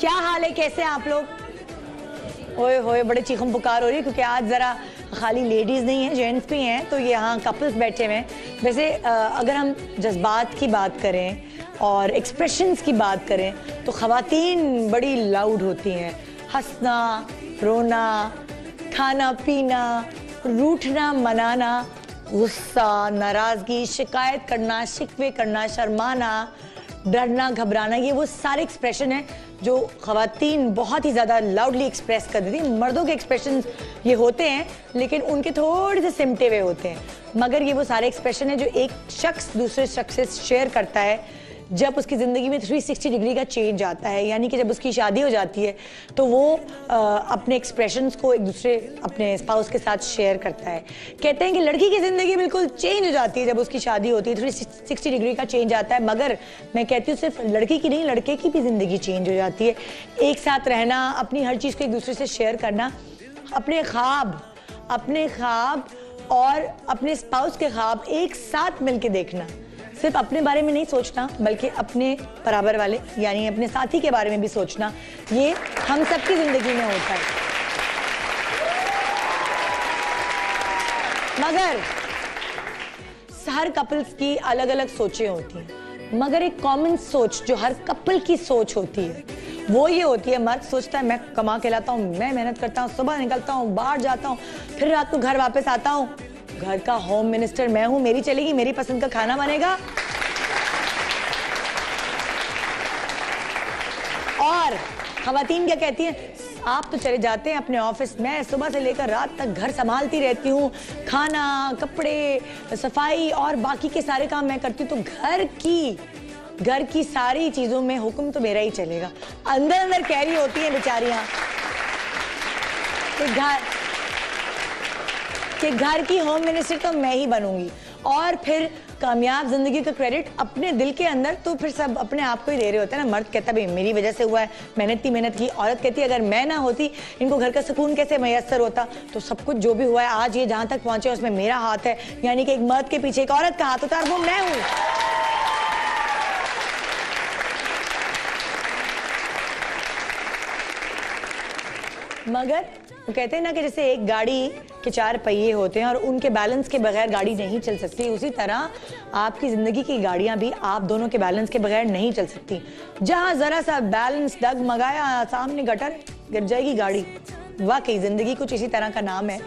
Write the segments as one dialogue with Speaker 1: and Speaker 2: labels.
Speaker 1: क्या हाल है, कैसे हैं आप लोग? ओए होए, बड़े चीखम पुकार हो रही है क्योंकि आज ज़रा खाली लेडीज़ नहीं है, जेंट्स भी हैं, तो यहाँ कपल्स बैठे हुए हैं। वैसे अगर हम जज्बात की बात करें और एक्सप्रेशंस की बात करें तो ख़वातीन बड़ी लाउड होती हैं। हंसना, रोना, खाना पीना, रूठना, मनाना, गुस्सा, नाराज़गी, शिकायत करना, शिकवे करना, शर्माना, डरना, घबराना, ये वो सारे एक्सप्रेशन हैं जो ख़वातीन बहुत ही ज़्यादा लाउडली एक्सप्रेस कर देती हैं। मर्दों के एक्सप्रेशन ये होते हैं लेकिन उनके थोड़े से सिमटे हुए होते हैं, मगर ये वो सारे एक्सप्रेशन हैं जो एक शख्स दूसरे शख्स से शेयर करता है जब उसकी ज़िंदगी में 360 डिग्री का चेंज आता है। यानी कि जब उसकी शादी हो जाती है तो वो अपने एक्सप्रेशंस को एक दूसरे अपने स्पाउस के साथ शेयर करता है। कहते हैं कि लड़की की ज़िंदगी बिल्कुल चेंज हो जाती है जब उसकी शादी होती है, 360 डिग्री का चेंज आता है, मगर मैं कहती हूँ सिर्फ लड़की की नहीं, लड़के की भी ज़िंदगी चेंज हो जाती है। एक साथ रहना, अपनी हर चीज़ को एक दूसरे से शेयर करना, अपने ख्वाब और अपने स्पाउस के ख्वाब एक साथ मिलके देखना, सिर्फ अपने बारे में नहीं सोचना बल्कि अपने बराबर वाले यानी अपने साथी के बारे में भी सोचना, ये हम सबकी जिंदगी में होता है। मगर हर कपल्स की अलग अलग सोचें होती हैं, मगर एक कॉमन सोच जो हर कपल की सोच होती है वो ये होती है, मर्द सोचता है मैं कमा के लाता हूँ, मैं मेहनत करता हूँ, सुबह निकलता हूँ, बाहर जाता हूँ, फिर रात को घर वापस आता हूँ, घर का होम मिनिस्टर मैं हूं, मेरी चलेगी, मेरी पसंद का खाना बनेगा। और खवातीन क्या कहती हैं, आप तो चले जाते हैं अपने ऑफिस, मैं सुबह से लेकर रात तक घर संभालती रहती हूँ, खाना, कपड़े, सफाई और बाकी के सारे काम मैं करती हूँ, तो घर की सारी चीजों में हुक्म तो मेरा ही चलेगा। अंदर अंदर कह रही होती हैं बेचारियां कि घर की होम मिनिस्टर तो मैं ही बनूंगी, और फिर कामयाब जिंदगी का क्रेडिट अपने दिल के अंदर तो फिर सब अपने आप को ही दे रहे होते हैं ना। मर्द कहता भाई मेरी वजह से हुआ है, मेहनत की। औरत कहती है अगर मैं ना होती इनको घर का सुकून कैसे मैसर होता, तो सब कुछ जो भी हुआ है आज ये जहां तक पहुंचे उसमें मेरा हाथ है। यानी कि एक मर्द के पीछे एक औरत का हाथ होता है और वो मैं हूं। मगर वो कहते हैं ना कि जैसे एक गाड़ी के 4 पहिए होते हैं और उनके बैलेंस के बगैर गाड़ी नहीं चल सकती, उसी तरह आपकी जिंदगी की गाड़ियां भी आप दोनों के बैलेंस के बगैर नहीं चल सकती। जहां जरा सा बैलेंस डगमगाया, सामने गटर, गिर जाएगी गाड़ी। वाकई जिंदगी कुछ इसी तरह का नाम है।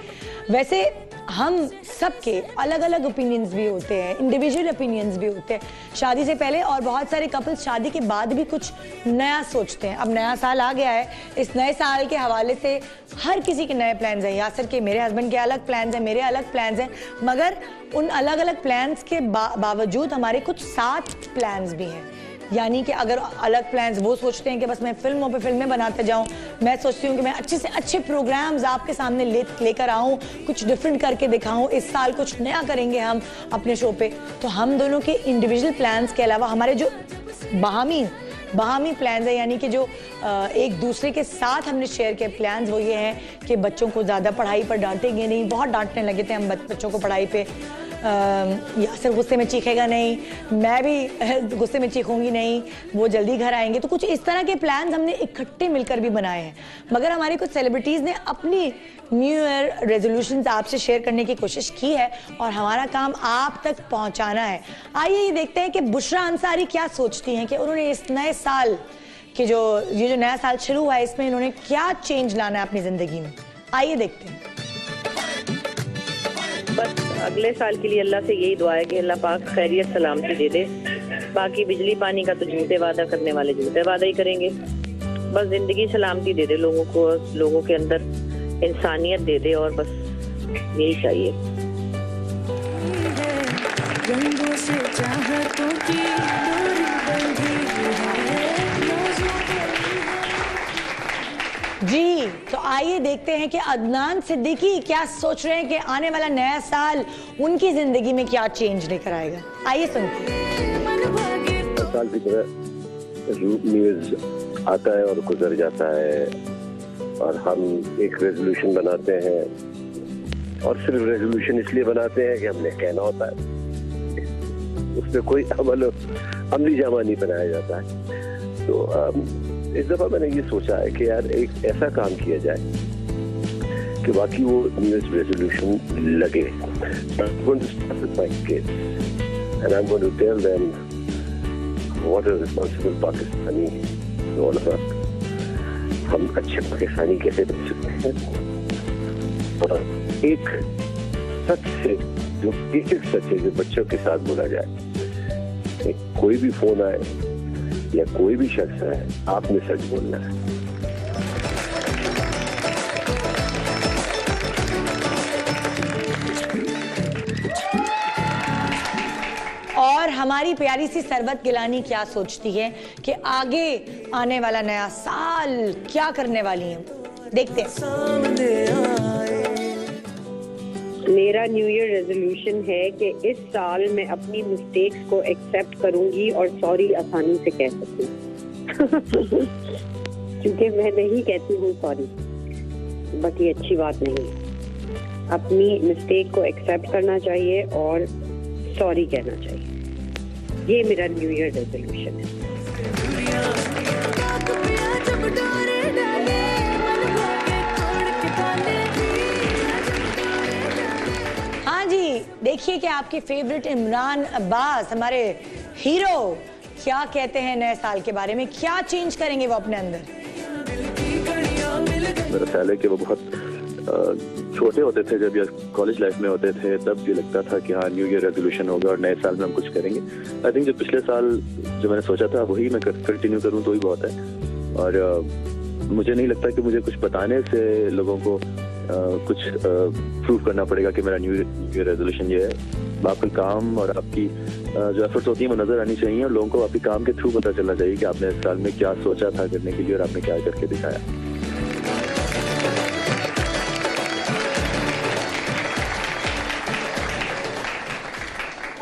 Speaker 1: वैसे हम सबके अलग अलग ओपिनियंस भी होते हैं, इंडिविजुअल ओपिनियंस भी होते हैं शादी से पहले, और बहुत सारे कपल्स शादी के बाद भी कुछ नया सोचते हैं। अब नया साल आ गया है, इस नए साल के हवाले से हर किसी के नए प्लान्स हैं। यासर के, मेरे हस्बैंड के अलग प्लान्स हैं, मेरे अलग प्लान्स हैं, मगर उन अलग अलग प्लान्स के बावजूद हमारे कुछ साथ प्लान्स भी हैं। यानी कि अगर अलग प्लान्स वो सोचते हैं कि बस मैं फिल्मों पे फिल्में बनाते जाऊं, मैं सोचती हूँ कि मैं अच्छे से अच्छे प्रोग्राम्स आपके सामने लेकर आऊं, कुछ डिफरेंट करके दिखाऊं, इस साल कुछ नया करेंगे हम अपने शो पे। तो हम दोनों के इंडिविजुअल प्लान्स के अलावा हमारे जो बाहमी प्लान्स हैं, यानी कि जो एक दूसरे के साथ हमने शेयर किए प्लान्स, वो ये हैं कि बच्चों को ज़्यादा पढ़ाई पर डांटेंगे नहीं। बहुत डांटने लगे थे हम बच्चों को पढ़ाई पे। यासर गुस्से में चीखेगा नहीं, मैं भी गुस्से में चीखूंगी नहीं, वो जल्दी घर आएंगे। तो कुछ इस तरह के प्लान्स हमने इकट्ठे मिलकर भी बनाए हैं। मगर हमारी कुछ सेलिब्रिटीज़ ने अपनी न्यू ईयर रेजोल्यूशंस आपसे शेयर करने की कोशिश की है और हमारा काम आप तक पहुंचाना है। आइए ये देखते हैं कि बुशरा अंसारी क्या सोचती हैं कि उन्होंने इस नए साल के ये जो नया साल शुरू हुआ है इसमें इन्होंने क्या चेंज लाना है अपनी ज़िंदगी में। आइए देखते हैं।
Speaker 2: बस अगले साल के लिए अल्लाह से यही दुआ है कि अल्लाह पाक खैरियत सलामती दे दे। बाकी बिजली पानी का तो झूठे वादा करने वाले झूठे वादा ही करेंगे। बस जिंदगी सलामती दे दे लोगों को, लोगों के अंदर इंसानियत दे दे, और बस यही चाहिए।
Speaker 1: जी, तो आइए देखते हैं कि अदनान सिद्दीकी क्या सोच रहे हैं कि आने वाला नया साल उनकी जिंदगी में क्या चेंज लेकर आएगा। आइए सुनते हैं।
Speaker 3: साल की तरह न्यू ईयर आता है और गुजर जाता है, और हम एक रेजोल्यूशन बनाते हैं, और सिर्फ रेजोल्यूशन इसलिए बनाते हैं कि हमने कहना होता है, उस पर कोई अमली जामा नहीं बनाया जाता है। तो इस दफा मैंने ये सोचा है कि यार एक ऐसा काम किया जाए कि बाकी वो न्यू ईयर रेजोल्यूशन लगे. I'm going to start with my kids and I'm going to tell them what a responsible Pakistani all of us. हम अच्छे पाकिस्तानी कैसे बन सकते हैं और एक सच से जो एक सच है जो बच्चों के साथ बोला जाए. कोई भी फोन आए या कोई भी शख्स आए, आपने सच बोलना है.
Speaker 1: और हमारी प्यारी सी सरबत गिलानी क्या सोचती है कि आगे आने वाला नया साल क्या करने वाली है, देखते हैं.
Speaker 2: मेरा न्यू ईयर रेजोल्यूशन है कि इस साल मैं अपनी मिस्टेक्स को एक्सेप्ट करूंगी और सॉरी आसानी से कह सकूं. क्योंकि मैं नहीं कहती हूँ सॉरी, बट ये अच्छी बात नहीं. अपनी मिस्टेक को एक्सेप्ट करना चाहिए और सॉरी कहना चाहिए. ये मेरा न्यू ईयर रेजोल्यूशन है.
Speaker 1: हाँ जी, देखिए कि आपके फेवरेट इमरान अब्बास हमारे हीरो क्या कहते हैं नए साल के बारे में, क्या चेंज करेंगे वो अपने अंदर.
Speaker 4: मेरा ख्याल है कि वो बहुत छोटे होते थे जब ये कॉलेज लाइफ में होते थे, तब ये लगता था कि हाँ न्यू ईयर रेजोल्यूशन होगा और नए साल में हम कुछ करेंगे. आई थिंक जो पिछले साल जो मैंने सोचा था वही मैं कंटिन्यू करूँ तो ही बहुत है. और मुझे नहीं लगता कि मुझे कुछ बताने से लोगों को कुछ प्रूव करना पड़ेगा कि मेरा न्यू ईयर रेजोल्यूशन ये है. आपका काम और आपकी जो एफर्ट्स होती है वो नजर आनी चाहिए और लोगों को आपके काम के थ्रू पता चलना चाहिए कि आपने इस साल में क्या सोचा था करने के लिए और आपने क्या करके दिखाया.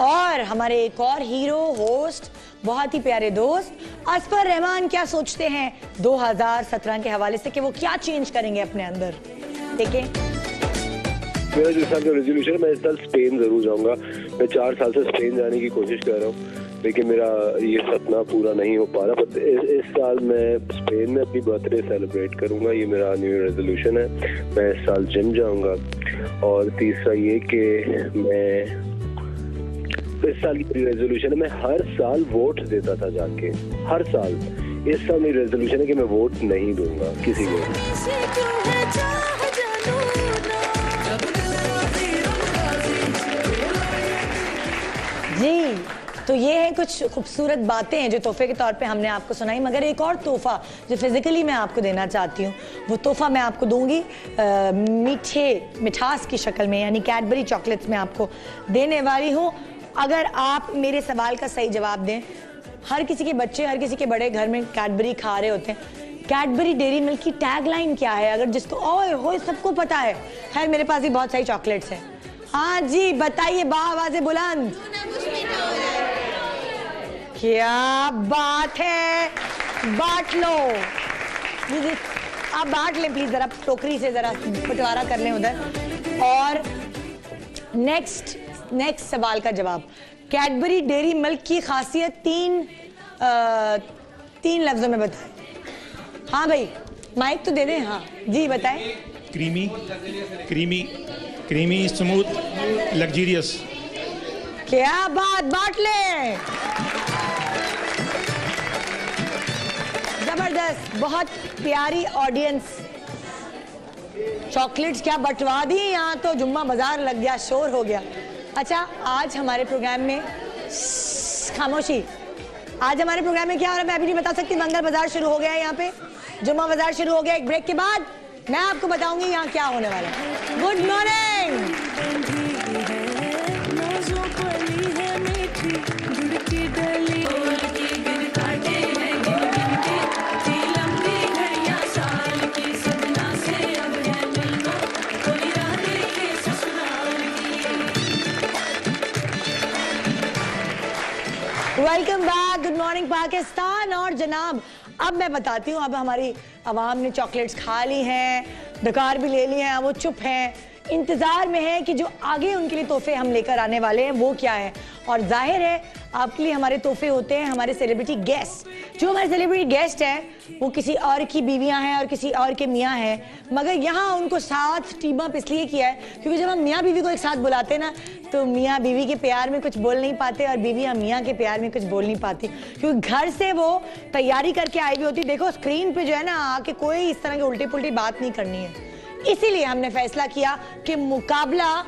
Speaker 1: और हमारे एक और हीरो होस्ट, बहुत ही प्यारे दोस्त असफर रहमान क्या सोचते हैं 2017 के हवाले से कि वो क्या चेंज करेंगे अपने अंदर, देखें.
Speaker 3: मेरा जो साल का रेजोल्यूशन है, मैं इस साल स्पेन जरूर जाऊंगा. मैं 4 साल से स्पेन जाने की कोशिश कर रहा हूँ, लेकिन मेरा ये सपना पूरा नहीं हो पा रहा. बट इस साल मैं स्पेन में अपनी बर्थडे सेलिब्रेट करूंगा. ये मेरा न्यू ईयर रेजोल्यूशन है. मैं इस साल जिम जाऊंगा. और तीसरा ये कि मैं इस साल की रेजोल्यूशन है, मैं हर साल वोट देता था जाके, हर साल. इस साल मेरी रेजोल्यूशन है कि मैं वोट नहीं दूंगा किसी को.
Speaker 1: जी, तो ये है कुछ खूबसूरत बातें हैं जो तोहफे के तौर पे हमने आपको सुनाई. मगर एक और तोहफा जो फिजिकली मैं आपको देना चाहती हूँ, वो तोहफा मैं आपको दूंगी मिठास की शक्ल में, यानी कैडबरी चॉकलेट्स में आपको देने वाली हूँ. अगर आप मेरे सवाल का सही जवाब दें. हर किसी के बच्चे, हर किसी के बड़े घर में कैडबरी खा रहे होते हैं. कैडबरी डेयरी मिल्क की टैगलाइन क्या है, अगर जिसको ओए होए सबको पता है. खैर मेरे पास भी बहुत सारी चॉकलेट्स हैं. हाँ जी बताइए आवाज़े बुलंद. क्या बात है, बांट लो. आप बांट लें प्लीज, जरा टोकरी से जरा बंटवारा कर लें उधर. और नेक्स्ट सवाल का जवाब, कैडबरी डेयरी मिल्क की खासियत तीन लफ्जों में बताएं. हाँ भाई माइक तो दे दें. हाँ जी बताएं.
Speaker 5: Creamy smooth luxurious.
Speaker 1: क्या बात, बांट ले. जबरदस्त, बहुत प्यारी ऑडियंस. चॉकलेट्स क्या बंटवा दी, यहाँ तो जुम्मा बाजार लग गया, शोर हो गया. अच्छा, आज हमारे प्रोग्राम में खामोशी, आज हमारे प्रोग्राम में क्या हो रहा है मैं अभी नहीं बता सकती. मंगल बाजार शुरू हो गया है, यहाँ पे जुम्मा बाजार शुरू हो गया. एक ब्रेक के बाद मैं आपको बताऊंगी यहाँ क्या होने वाला है. Good morning. Welcome back, good morning Pakistan. और जनाब अब मैं बताती हूँ, अब हमारी आवाम ने चॉकलेट्स खा ली हैं, डकार भी ले ली हैं, वो चुप हैं, इंतजार में है कि जो आगे उनके लिए तोहफे हम लेकर आने वाले हैं वो क्या है. और जाहिर है आपके लिए हमारे तोहफे होते हैं हमारे सेलिब्रिटी गेस्ट। जो हमारे सेलिब्रिटी गेस्ट हैं वो किसी और की बीवियां हैं और किसी और के मियाँ हैं, मगर यहाँ उनको साथ टीम अप इसलिए किया है क्योंकि जब हम मियाँ बीवी को एक साथ बुलाते हैं ना तो मियाँ बीवी के प्यार में कुछ बोल नहीं पाते और बीवियाँ मियाँ के प्यार में कुछ बोल नहीं पाती, क्योंकि घर से वो तैयारी करके आई हुई होती। देखो स्क्रीन पे जो है ना आके कोई इस तरह की उल्टी पुल्टी बात नहीं करनी है। इसीलिए हमने फैसला किया कि मुकाबला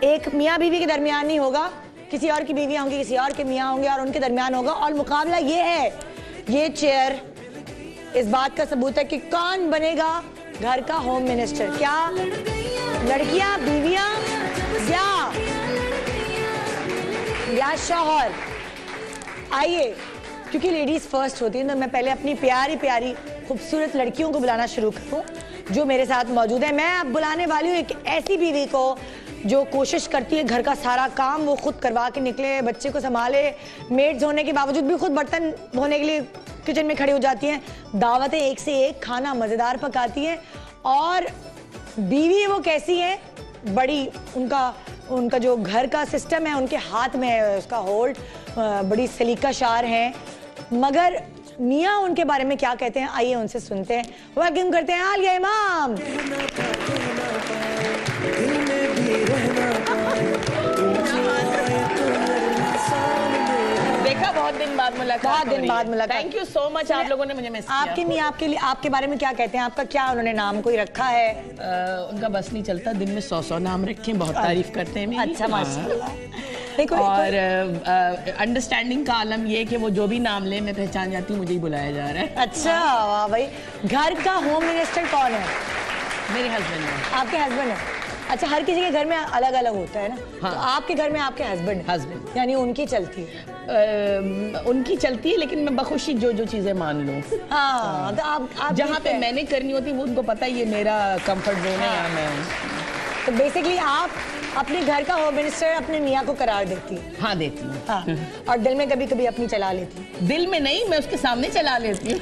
Speaker 1: एक मियाँ बीवी के दरमियान नहीं होगा, किसी और की बीवियाँ होंगी, किसी और के मियाँ होंगे और उनके दरमियान होगा। और मुकाबला ये है, ये चेयर इस बात का सबूत है कि कौन बनेगा घर का होम मिनिस्टर। क्या लड़कियां, बीवियां या शौहर? आइए, क्योंकि लेडीज फर्स्ट होती है तो मैं पहले अपनी प्यारी प्यारी खूबसूरत लड़कियों को बुलाना शुरू करूं जो मेरे साथ मौजूद है। मैं अब बुलाने वाली हूँ एक ऐसी बीवी को जो कोशिश करती है घर का सारा काम वो खुद करवा के निकले, बच्चे को संभाले, मेड्स होने के बावजूद भी खुद बर्तन धोने के लिए किचन में खड़ी हो जाती हैं, दावतें एक से एक, खाना मज़ेदार पकाती हैं। और बीवी वो कैसी है, बड़ी उनका जो घर का सिस्टम है उनके हाथ में है, उसका होल्ड, बड़ी सलीकाशार है। मगर मियाँ उनके बारे में क्या कहते हैं, आइए उनसे सुनते हैं। वेलकम करते हैं आलिया इमाम।
Speaker 6: देखा, बहुत दिन बाद मुलाकात। थैंक यू सो मच, आप लोगों ने मुझे मिस किया।
Speaker 1: आपके मियाँ आपके बारे में क्या कहते हैं, आपका क्या उन्होंने नाम कोई रखा है?
Speaker 6: उनका बस नहीं चलता, दिन में 100 नाम रखे, बहुत तारीफ करते हैं मेरी।
Speaker 1: अच्छा, माशाल्लाह।
Speaker 6: और अंडरस्टैंडिंग का आलम ये कि वो जो भी नाम ले मैं पहचान जाती हूँ, मुझे ही बुलाया जा रहा है।
Speaker 1: अच्छा, वाह भाई। घर का होम मिनिस्टर कौन है?
Speaker 6: मेरे हस्बैंड है।
Speaker 1: आपके हस्बैंड है? अच्छा, हर किसी के घर में अलग अलग होता है ना?
Speaker 6: हाँ।
Speaker 1: तो आपके घर में आपके हस्बैंड यानी उनकी चलती है?
Speaker 6: उनकी चलती है, लेकिन मैं बखुशी जो चीजें मान लूँ।
Speaker 1: हाँ, तो आप
Speaker 6: जहाँ पे मैंने करनी होती वो उनको पता है ये मेरा कंफर्ट जोन है, यहाँ मैं हूँ।
Speaker 1: तो बेसिकली आप अपने घर का होम मिनिस्टर अपने मियाँ को करार देती है?
Speaker 6: हाँ, देती हूँ।
Speaker 1: हाँ। और दिल में कभी कभी अपनी चला लेती है?
Speaker 6: दिल में नहीं, मैं उसके सामने चला लेती हूँ।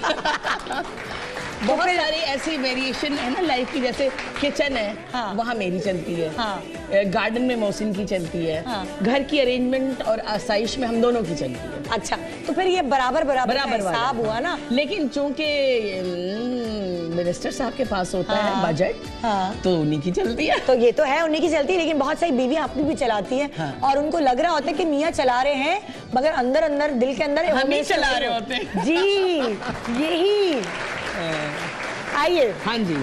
Speaker 6: बहुत सारी ऐसी वेरिएशन है ना लाइफ की, जैसे किचन है, हाँ, वहाँ मेरी चलती है, हाँ, गार्डन में मौसिन की चलती है, हाँ, घर की अरेंजमेंट और आसाइश में हम दोनों की चलती है।
Speaker 1: अच्छा, तो फिर ये बराबर हिसाब हुआ ना।
Speaker 6: लेकिन चूंकि मिनिस्टर साहब के पास होता है बजट,
Speaker 1: हाँ,
Speaker 6: तो उन्हीं की चलती है।
Speaker 1: तो ये तो है उन्हीं की चलती है, लेकिन बहुत सारी बीवियां अपनी भी चलाती हैं, हाँ, और उनको लग रहा होता है कि मियाँ चला रहे हैं, मगर अंदर अंदर दिल के अंदर
Speaker 6: हम ही चला रहे होते हैं।
Speaker 1: जी, यही। आइए।
Speaker 6: हाँ जी,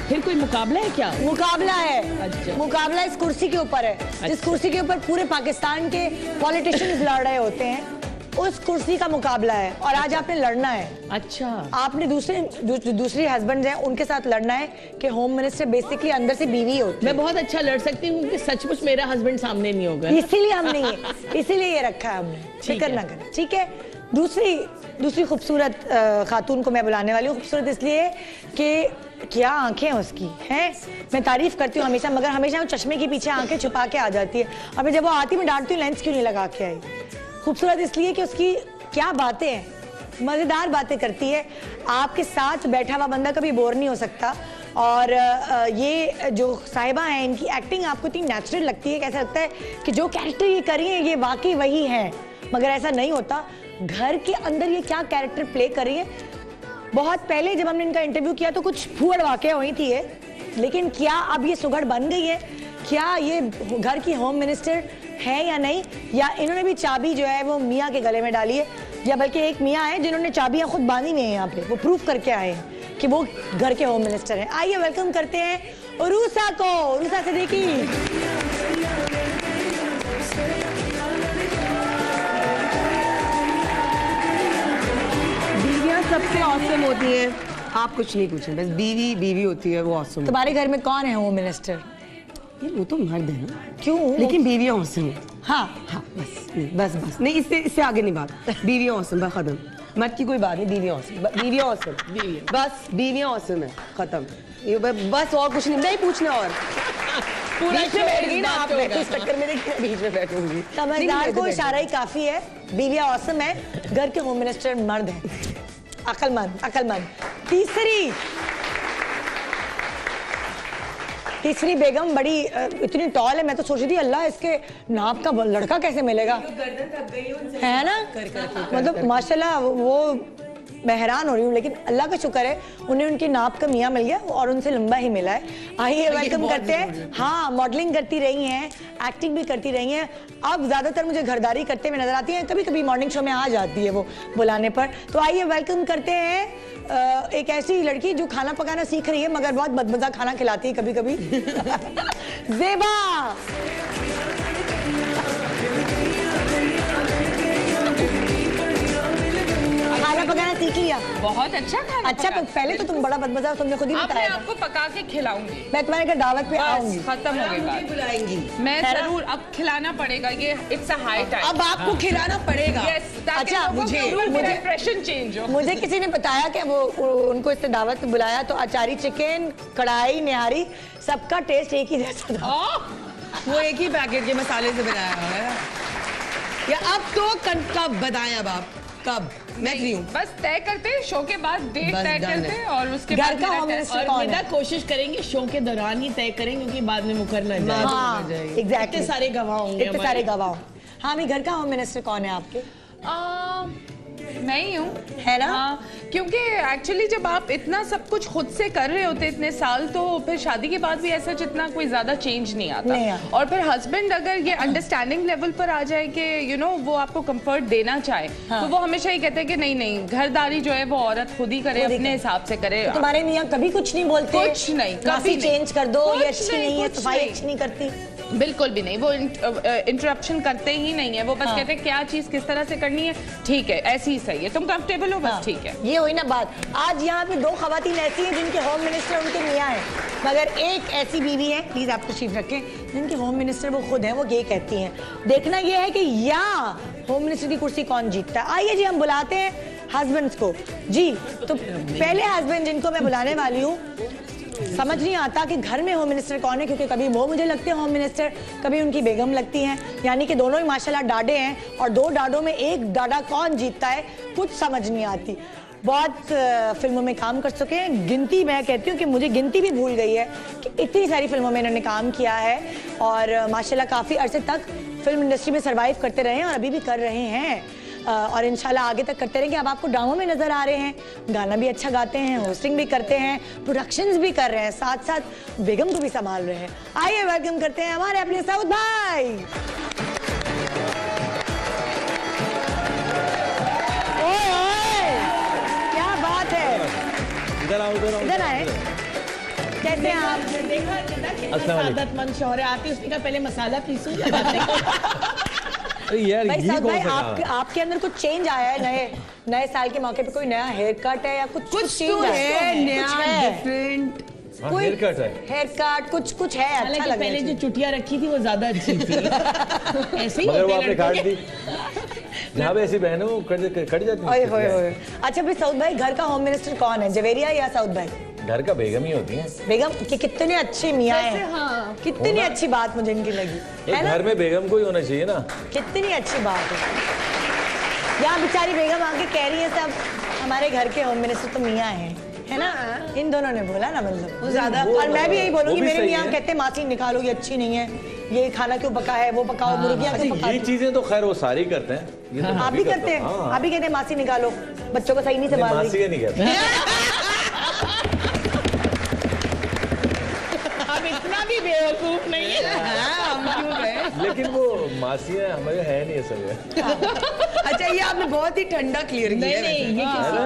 Speaker 6: फिर कोई मुकाबला है क्या?
Speaker 1: मुकाबला है।
Speaker 6: अच्छा।
Speaker 1: मुकाबला इस कुर्सी के ऊपर है। अच्छा। जिस कुर्सी के ऊपर पूरे पाकिस्तान के पॉलिटिशियंस लड़ रहे होते हैं, उस कुर्सी का मुकाबला है और आज आपने लड़ना है।
Speaker 6: अच्छा।
Speaker 1: आपने दूसरे हस्बैंड हैं उनके साथ लड़ना है कि होम मिनिस्टर बेसिकली अंदर से बीवी होती है।
Speaker 6: मैं बहुत अच्छा लड़ सकती हूँ क्योंकि सचमुच मेरा हस्बैंड सामने नहीं होगा,
Speaker 1: इसीलिए ये रखा है हमने। फिक्र ना करें, ठीक है। दूसरी खूबसूरत खातून को मैं बुलाने वाली हूँ। खूबसूरत इसलिए कि क्या आंखें उसकी हैं, मैं तारीफ करती हूँ हमेशा, मगर हमेशा वो चश्मे के पीछे आंखें छुपा के आ जाती है। अभी जब वो आती मैं डांटती हूँ, लेंस क्यों नहीं लगा के आई। खूबसूरत इसलिए कि उसकी क्या बातें हैं, मज़ेदार बातें करती है। आपके साथ बैठा हुआ बंदा कभी बोर नहीं हो सकता। और ये जो साहिबा हैं इनकी एक्टिंग आपको इतनी नेचुरल लगती है कि ऐसा लगता है कि जो कैरेक्टर ये कर रही है ये वाकई वही है, मगर ऐसा नहीं होता। घर के अंदर ये क्या कैरेक्टर प्ले कर रही है। बहुत पहले जब हमने इनका इंटरव्यू किया तो कुछ फूहड़ वाकया हुई थी ये, लेकिन क्या अब ये सुगड़ बन गई है, क्या ये घर की होम मिनिस्टर है या नहीं, या इन्होंने भी चाबी जो है वो मियाँ के गले में डाली है, या बल्कि एक मियाँ है जिन्होंने चाबियाँ खुद बांधी हुई हैं यहाँ पे, वो प्रूफ करके आए हैं कि वो घर के होम मिनिस्टर हैं। आइए वेलकम करते हैं उरूसा को, उरूसा सिद्दीकी।
Speaker 7: सबसे ऑसम होती है, आप कुछ नहीं पूछें, बस बीवी बीवी होती है, वो ऑसम।
Speaker 1: तुम्हारे घर में कौन है होम मिनिस्टर?
Speaker 7: ये वो तो मर्द है ना।
Speaker 1: क्यों?
Speaker 7: लेकिन बीवियाँ ऑसम है।
Speaker 1: हाँ
Speaker 7: हाँ, बस नहीं, इससे आगे नहीं बात। बीवियाँ ऑसम, बस खत्म। मर्द की कोई बात नहीं, बीवियाँ ऑसम, बीवियाँ ऑसम, बस बीवियाँ ऑसम है, खत्म। ये बस और कुछ नहीं पूछना। और बीच में बैठ गई ना आप, इस चक्कर में बीच में बैठूंगी।
Speaker 1: समझदार को इशारा ही काफी है। बीवियाँ ऑसम है, घर के होम मिनिस्टर मर्द है, अकलमंद। तीसरी तीसरी बेगम बड़ी इतनी टॉल है, मैं तो सोच रही थी अल्लाह इसके नाप का लड़का कैसे मिलेगा, है ना। मतलब माशाल्लाह वो मैं हैरान हो रही हूँ, लेकिन अल्लाह का शुक्र है उन्हें उनकी नाप का मियाँ मिल गया और उनसे लंबा ही मिला है। आइए वेलकम करते हैं। हाँ, मॉडलिंग करती रही हैं, एक्टिंग भी करती रही हैं, अब ज्यादातर मुझे घरदारी करते हुए नजर आती हैं, कभी कभी मॉर्निंग शो में आ जाती है वो बुलाने पर। तो आइए वेलकम करते हैं एक ऐसी लड़की जो खाना पकाना सीख रही है मगर बहुत बदमजा खाना खिलाती है कभी कभी। ज़ेबा। खाना पकाना सीख लिया?
Speaker 8: बहुत अच्छा खाना।
Speaker 1: अच्छा, पहले तो तुम बड़ा बदमजा, तुमने खुद ही बताया।
Speaker 8: मैं आपको पका के खिलाऊंगी।
Speaker 1: मैं तुम्हारे घर दावत पे आऊंगी।
Speaker 8: खत्म हो गई बात।
Speaker 7: बुलाएंगी
Speaker 8: मैं जरूर, अब खिलाना पड़ेगा, ये इट्स अ हाई टाइम।
Speaker 7: अब आपको खिलाना पड़ेगा।
Speaker 1: अच्छा, मुझे
Speaker 8: इंप्रेशन चेंज हो।
Speaker 1: मुझे किसी ने बताया कि वो उनको इससे दावत पे बुलाया तो अचारी चिकन, कढ़ाई, निहारी, सबका टेस्ट एक ही जैसा था।
Speaker 7: वो एक ही पैकेट के मसाले से बनाया हुआ है। या अब तो कब बताएं, अब आप कब? मैं फ्री हूँ।
Speaker 8: बस तय करते हैं शो के बाद, डेट तय करते हैं और उसके
Speaker 1: घर
Speaker 8: बाद
Speaker 1: का होम मिनिस्टर कौन है?
Speaker 6: कोशिश करेंगे शो के दौरान ही तय करें, क्योंकि बाद में मुकर ना जाए।
Speaker 1: हाँ, एग्जैक्टली।
Speaker 6: इतने सारे गवाह होंगे,
Speaker 1: इतने सारे गवाह। हाँ, अभी घर का होम मिनिस्टर कौन है आपके?
Speaker 8: मैं ही हूँ,
Speaker 1: है ना?
Speaker 8: हाँ, क्योंकि एक्चुअली जब आप इतना सब कुछ खुद से कर रहे होते इतने साल, तो फिर शादी के बाद भी ऐसा जितना कोई ज्यादा चेंज नहीं आता। और फिर हस्बैंड अगर ये अंडरस्टैंडिंग लेवल पर आ जाए कि यू नो वो आपको कंफर्ट देना चाहे, तो वो हमेशा ही कहते हैं कि नहीं नहीं, घरदारी जो है वो औरत खुद ही करे, अपने हिसाब से करे।
Speaker 1: तो तुम्हारे मियाँ कभी कुछ नहीं बोलते?
Speaker 8: कुछ नहीं,
Speaker 1: कभी चेंज कर दो, ये अच्छी नहीं है, सफाई अच्छी नहीं करती?
Speaker 8: बिल्कुल भी नहीं, वो इंटरप्शन करते ही नहीं है। वो बस कहते हैं क्या चीज किस तरह से करनी है, ठीक है ऐसी ही सही है, तुम कंफर्टेबल हो, बस ठीक है।
Speaker 1: ये हुई ना बात। आज यहाँ पे दो खवातीन ऐसी हैं जिनके होम मिनिस्टर उनके मियाँ हैं, मगर एक ऐसी बीवी है, प्लीज आप तशरीफ रखें, जिनके होम मिनिस्टर वो खुद हैं। वो ये कहती हैं, देखना ये है कि या होम मिनिस्टर की कुर्सी कौन जीतता है। आइए जी, हम बुलाते हैं हस्बैंड्स को जी। तो पहले हस्बैंड जिनको मैं बुलाने वाली हूँ, समझ नहीं आता कि घर में होम मिनिस्टर कौन है, क्योंकि कभी वो मुझे लगते हैं होम मिनिस्टर, कभी उनकी बेगम लगती हैं, यानी कि दोनों ही माशाल्लाह डाडे हैं, और दो डाडों में एक डाडा कौन जीतता है कुछ समझ नहीं आती। बहुत फिल्मों में काम कर चुके हैं, गिनती मैं कहती हूँ कि मुझे गिनती भी भूल गई है कि इतनी सारी फिल्मों में इन्होंने काम किया है, और माशाल्लाह काफ़ी अरसे तक फिल्म इंडस्ट्री में सर्वाइव करते रहे हैं और अभी भी कर रहे हैं, और इंशाल्लाह आगे तक करते रहेंगे। अब आपको ड्रामों में नजर आ रहे हैं, गाना भी अच्छा गाते हैं, होस्टिंग भी करते हैं, प्रोडक्शंस भी कर रहे हैं, साथ साथ बेगम को भी संभाल रहे हैं। आइए वेलकम करते हैं हमारे अपने सऊद भाई। ओए ओए, क्या बात है, इधर आए। कैसे हैं आप?
Speaker 6: देखा सादतमंद शौहर आती, उसने कहा पहले मसाला पीसूं।
Speaker 9: यार
Speaker 1: भाई
Speaker 9: ये
Speaker 1: भाई आपके अंदर कुछ चेंज आया है? नए साल के मौके पे कोई नया हेयर कट है या कुछ चेंज है? नया डिफरेंट कोई हेयर कट कुछ है अच्छा लग।
Speaker 6: पहले जो चुटिया रखी थी वो ज्यादा अच्छी थी। ऐसे ही
Speaker 9: मगर वो आपने काट दी। जहाँ पे ऐसी बहनों कट जाती है।
Speaker 1: अच्छा भाई सऊद भाई, घर का होम मिनिस्टर कौन है, जवेरिया या सऊद भाई?
Speaker 9: घर का बेगम ही होती है।
Speaker 1: बेगम के कितने अच्छे मियाँ हैं। हाँ। कितनी अच्छी बात मुझे इनकी लगी है ना?
Speaker 9: घर में बेगम को ही होना चाहिए ना।
Speaker 1: कितनी अच्छी बात है। यहाँ बेचारी बेगम आके कह रही है सब हमारे घर के होम मिनिस्टर तो मियाँ हैं, है ना? इन दोनों ने बोला ना, मतलब ज्यादा। और मैं भी यही बोलूंगी, मेरे मियाँ कहते हैं मासी निकालो, ये अच्छी नहीं है, ये खाना क्यों पका है, वो पकाओ, मुर्गियाँ क्यों पकाओ।
Speaker 9: ये चीजें तो खैर वो सारी करते हैं, ये तो
Speaker 1: आप भी करते हैं। आप भी कहते हैं मासी निकालो, बच्चों को सही नहीं संभाल रही।
Speaker 9: मासी नहीं कहते।
Speaker 6: हम इतना भी बेवकूफ नहीं है।
Speaker 7: हम क्यों गए?
Speaker 9: लेकिन वो मासियाँ हमारे है नहीं सब।
Speaker 7: अच्छा, ये आपने बहुत ही ठंडा क्लियर किया है।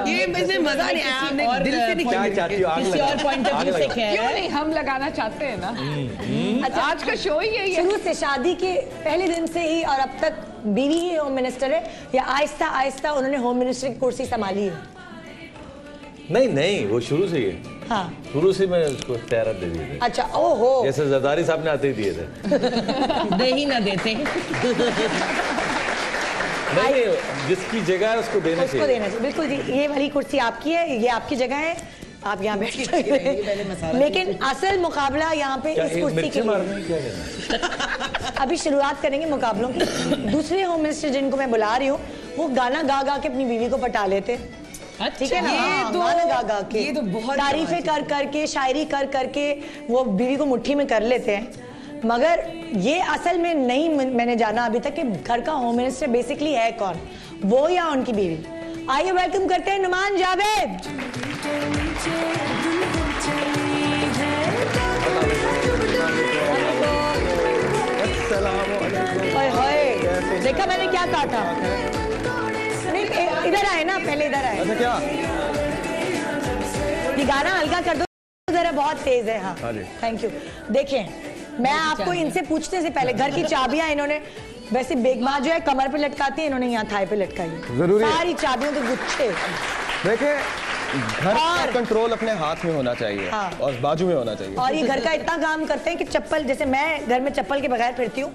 Speaker 7: ये मुझे मजा नहीं आया, आपने दिल से नहीं
Speaker 9: क्या चाहती हो?
Speaker 6: किसी और पॉइंट ऑफ व्यू से कह
Speaker 8: क्यों नहीं, हम लगाना चाहते हैं ना। अच्छा, आज का शो ही यही है।
Speaker 1: शुरू से शादी के पहले दिन से ही और अब तक बीवी ही होम मिनिस्टर है, या आहिस्ता आहिस्ता उन्होंने होम मिनिस्टर की कुर्सी संभाली है?
Speaker 9: नहीं, वो शुरू से ही है।
Speaker 1: हाँ,
Speaker 9: शुरू से मैं उसको तैयारत दे दिए थे।
Speaker 1: अच्छा, ओहो,
Speaker 9: जैसे जरदारी साहब ने आते ही दिए थे।
Speaker 6: दे ही ना देते।
Speaker 9: नहीं, जिसकी जगह है उसको देना
Speaker 1: उसको देना चाहिए। बिल्कुल जी, ये वाली कुर्सी आपकी है, ये आपकी जगह है, आप यहाँ बैठ सकते हैं। लेकिन असल मुकाबला यहाँ पे इस कुर्सी के लिए। अभी शुरुआत करेंगे मुकाबलों की। दूसरे होम मिनिस्टर जिनको मैं बुला रही हूँ, वो गाना गा गा के अपनी बीवी को पटा लेते, ठीक है ना?
Speaker 7: ये तो बहुत
Speaker 1: तारीफें कर करके, शायरी कर करके वो बीवी को मुट्ठी में कर लेते हैं, मगर ये असल में नहीं मैंने जाना अभी तक कि घर का होम मिनिस्टर बेसिकली है कौन, वो या उनकी बीवी। आइए वेलकम करते हैं नुमान जावेद। देखा मैंने क्या कहा था? नहीं इधर आए ना, पहले इधर आए।
Speaker 9: अच्छा क्या?
Speaker 1: ये गाना हल्का कर दो जरा, बहुत तेज है। हाँ थैंक यू। देखें, मैं आपको इनसे पूछने से पहले, घर की चाबियां इन्होंने वैसे बेगमा जो है कमर पे लटकाती है, इन्होंने यहाँ थाई पे लटकाई है सारी चाबियों के गुच्छे।
Speaker 10: देखें, घर का कंट्रोल अपने हाथ में होना चाहिए। हाँ। और बाजू में होना चाहिए।
Speaker 1: और ये घर का इतना काम करते हैं कि चप्पल, जैसे मैं घर में चप्पल के बगैर फिरती हूँ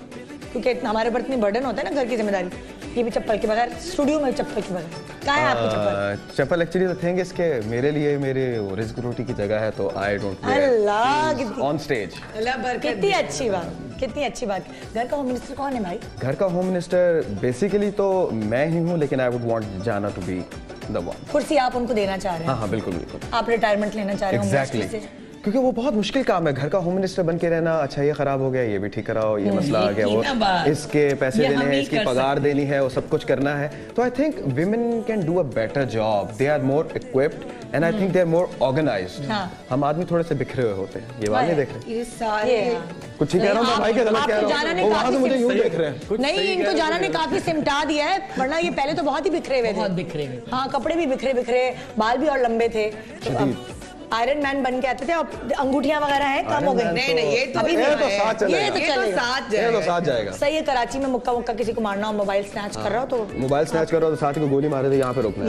Speaker 1: क्योंकि हमारे ऊपर इतनी बर्डन होता है ना घर की जिम्मेदारी, ये भी चप्पल के बगैर, स्टूडियो में चप्पल के बगैर। कहाँ है आपकी चप्पल?
Speaker 10: चप्पल एक्चुअली द थिंग इज के मेरे लिए मेरे रिस्क रोटी की जगह है, तो I don't
Speaker 1: Allah
Speaker 10: on stage.
Speaker 1: कितनी अच्छी बात, कितनी अच्छी बात। घर का होम मिनिस्टर कौन है भाई?
Speaker 10: घर का होम मिनिस्टर बेसिकली तो मैं ही हूँ, लेकिन आई वुड वांट जाना टू बी द वन।
Speaker 1: कुर्सी आप उनको देना चाह रहे हैं?
Speaker 10: हाँ बिल्कुल बिल्कुल।
Speaker 1: आप रिटायरमेंट लेना चाह रहे हैं?
Speaker 10: एग्जैक्टली, क्योंकि वो बहुत मुश्किल काम है घर का होम मिनिस्टर बन के रहना। अच्छा ये खराब हो गया, ये भी ठीक कराओ, ये मसला आ गया, वो इसके पैसे देने हैं, इसकी पगार देनी है, वो सब कुछ करना है। तो I think women can do a better job, they are more equipped and I think they are more organised. हम आदमी थोड़े से बिखरे हुए होते हैं। ये वाले देख रहे हैं,
Speaker 7: ये सारे
Speaker 10: कुछ ही कह रहा हूँ भाई, क्या गलत कह रहा हूँ? वहाँ से मुझे यूं देख रहे हैं।
Speaker 1: नहीं, इनको जाना ने काफी सिमटा दिया है, वरना ये पहले तो बहुत ही बिखरे हुए थे।
Speaker 6: बहुत बिखरे हुए।
Speaker 1: हाँ, कपड़े भी बिखरे बिखरे, बाल भी और लंबे थे। आयरन मैन बन के आते थे, और अंगूठियां वगैरह हैं कम हो गई।
Speaker 7: नहीं नहीं, ये तो
Speaker 1: अभी
Speaker 10: ये तो साथ चलेगा,
Speaker 1: ये तो
Speaker 10: साथ जाएगा।
Speaker 1: सही है, कराची में मुक्का मुक्का किसी को मारना हो, मोबाइल स्नैच कर रहा हो तो
Speaker 10: मोबाइल स्नैच कर रहा हो तो साथ को गोली मारे थे, यहाँ पे रोकना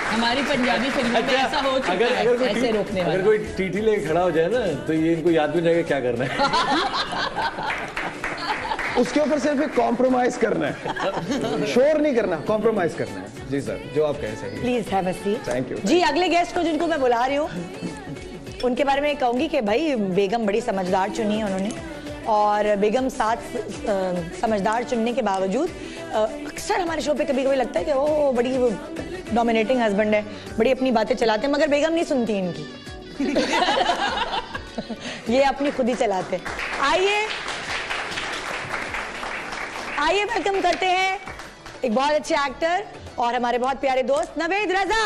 Speaker 6: हमारी पंजाबी फिल्मों में ऐसा हो चुका है, ऐसे रोकने वाला।
Speaker 9: अगर कोई टीटी लेके खड़ा हो जाए ना, तो ये इनको याद भी नहीं रहेगा क्या करना है।
Speaker 10: उसके ऊपर सिर्फ एक कॉम्प्रोमाइज करना है, शोर नहीं करना, कॉम्प्रोमाइज करना है। जी सर, जो आप कहें सही।
Speaker 1: Please have a seat.
Speaker 10: Thank you
Speaker 1: जी। अगले गेस्ट को जिनको मैं बुला रही हूँ, उनके बारे में कहूंगी कि भाई बेगम बड़ी समझदार चुनी है उन्होंने, और बेगम साथ समझदार चुनने के बावजूद अक्सर हमारे शो पे कभी कभी लगता है कि वो बड़ी डोमिनेटिंग हस्बैंड है, बड़ी अपनी बातें चलाते हैं, मगर बेगम नहीं सुनती इनकी। ये अपनी खुद ही चलाते। आइए वेलकम करते हैं एक बहुत अच्छे एक्टर और हमारे बहुत प्यारे दोस्त नवेद रजा।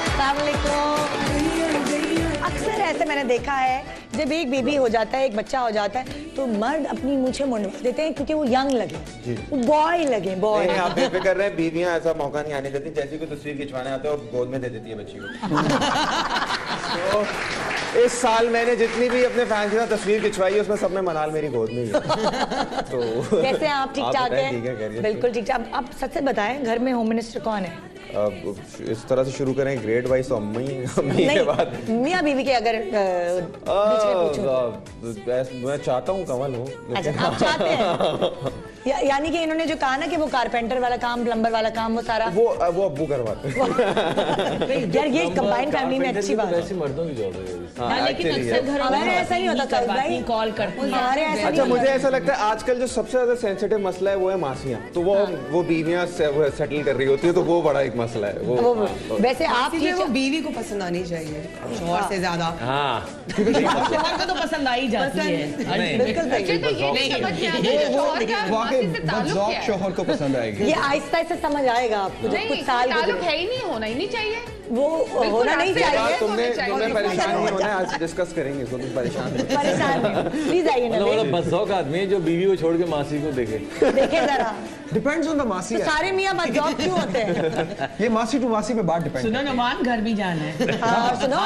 Speaker 1: अस्सलाम वालेकुम। अक्सर ऐसे मैंने देखा है, जब एक बेबी हो जाता है, एक बच्चा हो जाता है, तो मर्द अपनी मूंछें मुंडवा देते हैं क्योंकि वो यंग लगे, वो बॉय लगे। बॉय
Speaker 11: आप बेफिक्र कर रहे हैं, बीवियां ऐसा मौका नहीं आने देती, जैसी कोई तस्वीर खिंचवाने आते हैं और गोद में दे देती है बच्ची को। तो इस साल मैंने जितनी भी अपने फैंस के साथ तस्वीर खिंचवाई है, उसमें सब में मनाल मेरी गोद में ही है। तो
Speaker 1: कैसे आप? ठीक ठाक हैं? बिल्कुल ठीक ठाक। आप सच से बताएं, घर में होम मिनिस्टर कौन है?
Speaker 11: अब इस तरह से शुरू करें ग्रेड वाइज, तो अम्मी के बाद
Speaker 1: मियाँ बीवी के अगर
Speaker 11: मैं चाहता हूँ कमल हो।
Speaker 1: अच्छा, आप चाहते हैं? यानी कि इन्होंने जो कहा ना कि वो कारपेंटर वाला काम, प्लम्बर वाला काम, वो सारा
Speaker 11: वो अब्बू करवाते हैं।
Speaker 1: यार ये कंबाइंड फैमिली में अच्छी बात है।
Speaker 9: वैसे मर्दों की जॉब है,
Speaker 6: लेकिन अक्सर घरों में
Speaker 1: ऐसा नहीं होता,
Speaker 6: कॉल करती है।
Speaker 11: अच्छा, मुझे ऐसा लगता है आजकल जो सबसे ज्यादा सेंसिटिव मसला है वो है मासियां, तो वो बीवियां सेटल कर रही होती है, तो वो बड़ा एक मसला है वो।
Speaker 1: वैसे आपकी
Speaker 7: वो बीवी को पसंद आनी चाहिए शौहर से ज्यादा।
Speaker 6: हाँ, शौहर को तो पसंद आ ही जाती है।
Speaker 1: बिल्कुल
Speaker 10: शौहर को पसंद आएगी।
Speaker 1: ये आहिस्ता आहिस्ता समझ आएगा आपको, जब कुछ साल
Speaker 8: ताल्लुक है ही नहीं, होना ही नहीं चाहिए,
Speaker 1: वो होना नहीं चाहिए।
Speaker 11: तुमने परेशान नहीं होना है, आज डिस्कस करेंगे इसको, तुम
Speaker 1: परेशान प्लीज आइए ना।
Speaker 9: मतलब बदजौक आदमी है जो बीवी को छोड़ के मासी को देखे
Speaker 1: जरा।
Speaker 10: डिपेंड्स ऑन द मासी।
Speaker 1: सारे मियाँ बदजौक क्यों होते हैं?
Speaker 10: ये मासी टू मासी पे बात डिपेंड।
Speaker 6: सुनो नुमान, घर भी जाना है।
Speaker 1: और सुनो,